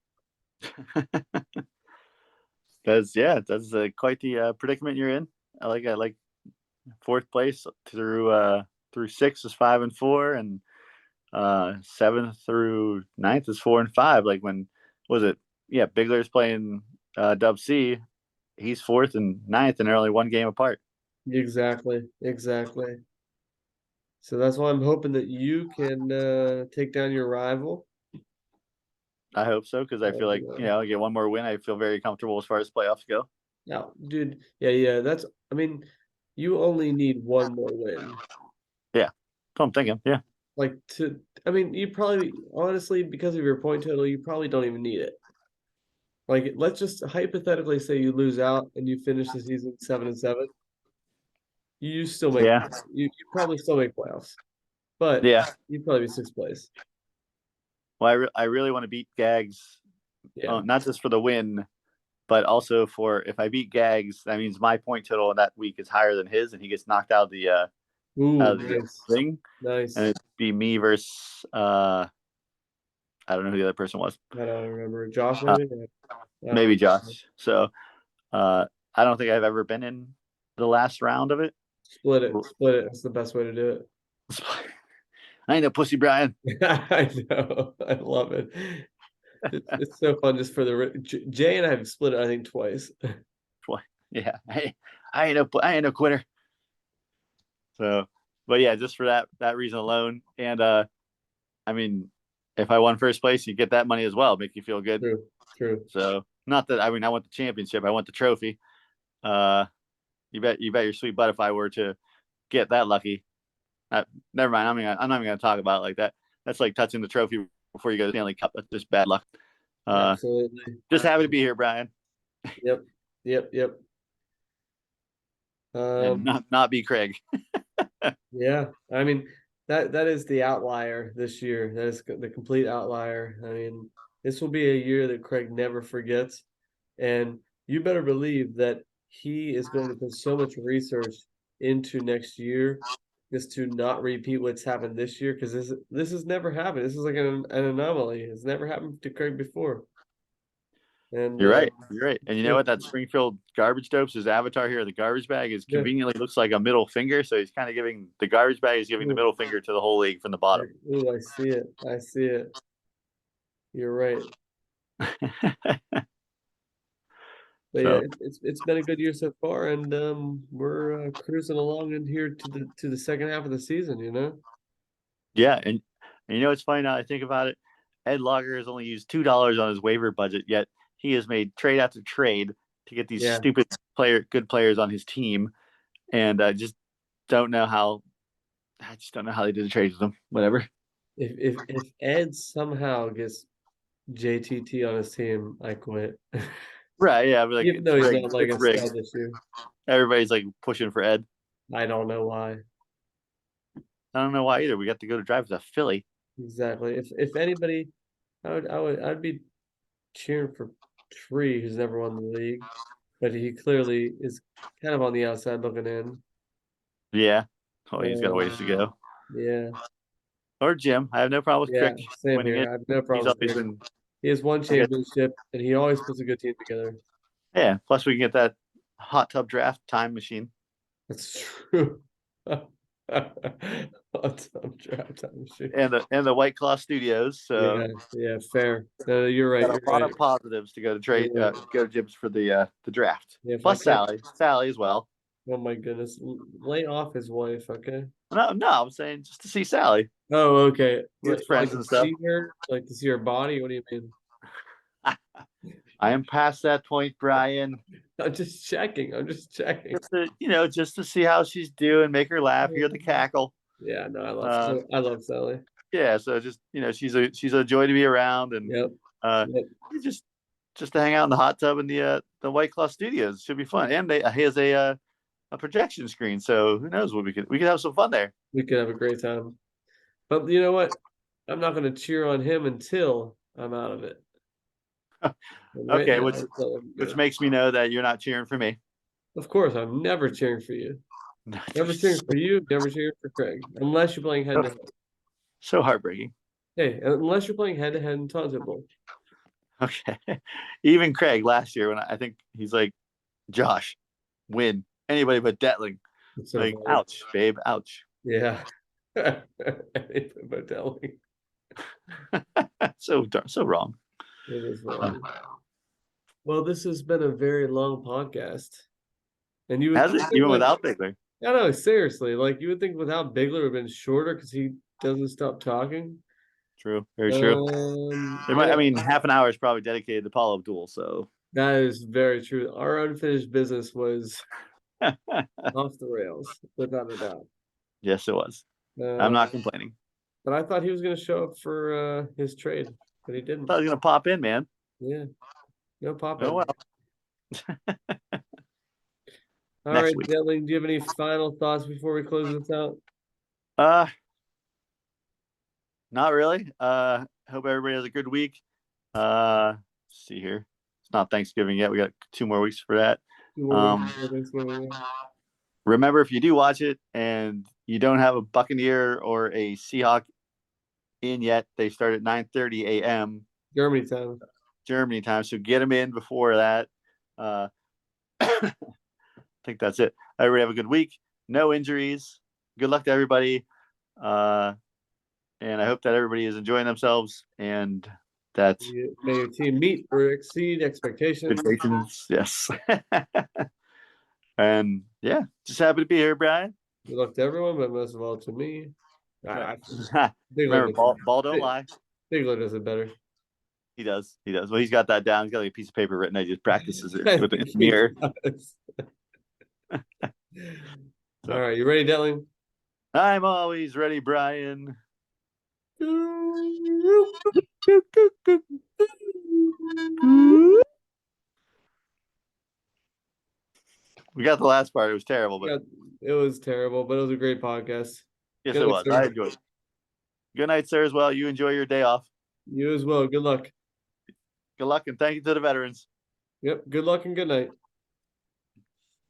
That's quite the predicament you're in. I like fourth place through 6 is 5-4, and 7th through 9th is 4-5. Like when was it? Yeah, Bigler's playing Dub C. He's 4th and 9th, and they're only one game apart. Exactly. So that's why I'm hoping that you can take down your rival. I hope so because I feel like I get one more win. I feel very comfortable as far as playoffs go. No, dude. Yeah. I mean, you only need one more win. Yeah, that's what I'm thinking. Yeah, I mean, you probably, honestly, because of your point total, you probably don't even need it. Like, let's just hypothetically say you lose out and you finish the season 7-7. You still make, yeah, you probably still make playoffs, but yeah. you'd probably be sixth place. Well, I really want to beat Gags, Yeah. not just for the win, but also for if I beat Gags, that means my point total in that week is higher than his, and he gets knocked out Ooh, of the nice. thing, and Nice. it'd be me versus I don't know who the other person was, I don't remember. Josh, uh, maybe? I don't maybe know. Josh. So I don't think I've ever been in the last round of it. Split it. Split it. That's the best way to do it. I ain't a pussy, Brian. I know. I love it. It's so fun just for Jay and I have split it, I think, twice. Yeah, I ain't a quitter. So, but yeah, just for that reason alone, and I mean, if I won first place, you get that money as well, make you feel good. True. True. So, not that I mean, I want the championship, I want the trophy. Uh, you bet your sweet butt if I were to get that lucky. Never mind. I'm not even gonna talk about it like that. That's like touching the trophy before you go to the Stanley Cup. That's just bad luck. Absolutely. Just happy to be here, Brian, Yep. Yep. and not be Craig. Yeah. I mean, that is the outlier this year. That is the complete outlier. I mean, this will be a year that Craig never forgets. And you better believe that he is going to put so much research into next year just to not repeat what's happened this year because this has never happened. This is like an anomaly. It's never happened to Craig before. And You're right. You're right. And you know yeah, what? That Springfield garbage dopes, his avatar here, the garbage bag is yeah. conveniently looks like a middle finger. So he's kind of giving the garbage bag is giving the Ooh, middle finger to the whole league from the bottom. ooh, I see it. I see it. You're right. But yeah, So it's been a good year so far, and we're cruising along in here to the second half of the season. You know. yeah, and you know it's funny now I think about it. Ed Lager has only used $2 on his waiver budget, yet he has made trade after trade to get these Yeah. stupid good players on his team, and I just don't know how. I just don't know how they did the trades with them. Whatever. If Ed somehow gets JTT on his team, I quit. Right? Yeah. But like Even it's though he's rigged. not like It's a rigged. stud this year. Everybody's like pushing for Ed. I don't know why. I don't know why either. We got to go to drive to Philly. Exactly. If anybody, I'd be cheering for Tree, who's never won the league, but he clearly is kind of on the outside looking in. Yeah. Oh, he's got a ways to Um, go. yeah, Or Jim. I have no problem with yeah, Crick same winning here. it. I have no He's problem with always Crick. been, He has one I guess, championship, and he always puts a good team together. yeah. Plus, we can get that hot tub draft time machine That's true. What's up, draft time machine? and the White Claw Studios. So Yeah, fair. No, you're right. got You're a lot right. of positives to go to You're trade, right. go to Jim's for the draft. Yeah, if I Plus can't, Sally as well. oh my goodness, lay off his wife, okay? No, I'm saying just to see Sally, Oh, okay. with Like friends to and stuff. see her, like to see her body. What do you mean? I am past that point, Brian. I'm just checking. I'm just checking. Just to see how she's doing, make her laugh, hear the cackle. Yeah, no, Uh, I love Sally. yeah, so just she's a joy to be around, and Yep. uh, Yep. just to hang out in the hot tub in the White Claw Studios should be fun. And he has a projection screen, so who knows what we could have some fun there. We could have a great time. But you know what? I'm not going to cheer on him until I'm out of it. Right Okay, now, which makes me know that you're not cheering for me. of course, I'm never cheering for you. Never cheering for you. Never cheering for Craig, unless you're playing head to head. So heartbreaking. Hey, unless you're playing head to head in Tonto Bowl. Okay, even Craig last year when I think he's like, Josh, win anybody but Detling. It's so Like, funny. ouch, babe, ouch. Yeah. But telling. So wrong. It is wrong. Well, this has been a very long podcast. And you Has it? seem Even like without Bigler. I know, seriously. Like you would think without Bigler would have been shorter because he doesn't stop talking. True, very true. I mean, half an hour is probably dedicated to Paul Abdul, so that is very true. Our unfinished business was off the rails, without a doubt. Yes, it was. I'm not complaining. But I thought he was going to show up for his trade, but he I didn't. thought he was gonna pop in, man. Yeah, no pop in. Oh well. All Next right, week. Dylan, do you have any final thoughts before we close this out? Not really. Hope everybody has a good week. Let's see here. It's not Thanksgiving yet. We got 2 more weeks for that. 2 more weeks before Thanksgiving. Remember, if you do watch it and you don't have a Buccaneer or a Seahawk in yet, they start at 9:30 a.m. Germany time. So get them in before that. I think that's it. Everybody have a good week. No injuries. Good luck to everybody. And I hope that everybody is enjoying themselves and that may your team meet or exceed expectations. Yes. And yeah, just happy to be here, Brian. Good luck to everyone, but most of all to me. Remember, ball don't lie. Bigler does it better. He does. Well, he's got that down. He's got like a piece of paper written. He just practices it with a mirror. All right, you ready, Detling? I'm always ready, Brian. We got the last part. It was terrible, but it was terrible, but it was a great podcast. Yes, it was. Sir. I enjoyed it. Good night, sir, as well. You enjoy your day off. You as well. Good luck. Good luck, and thank you to the veterans. Yep. Good luck and good night.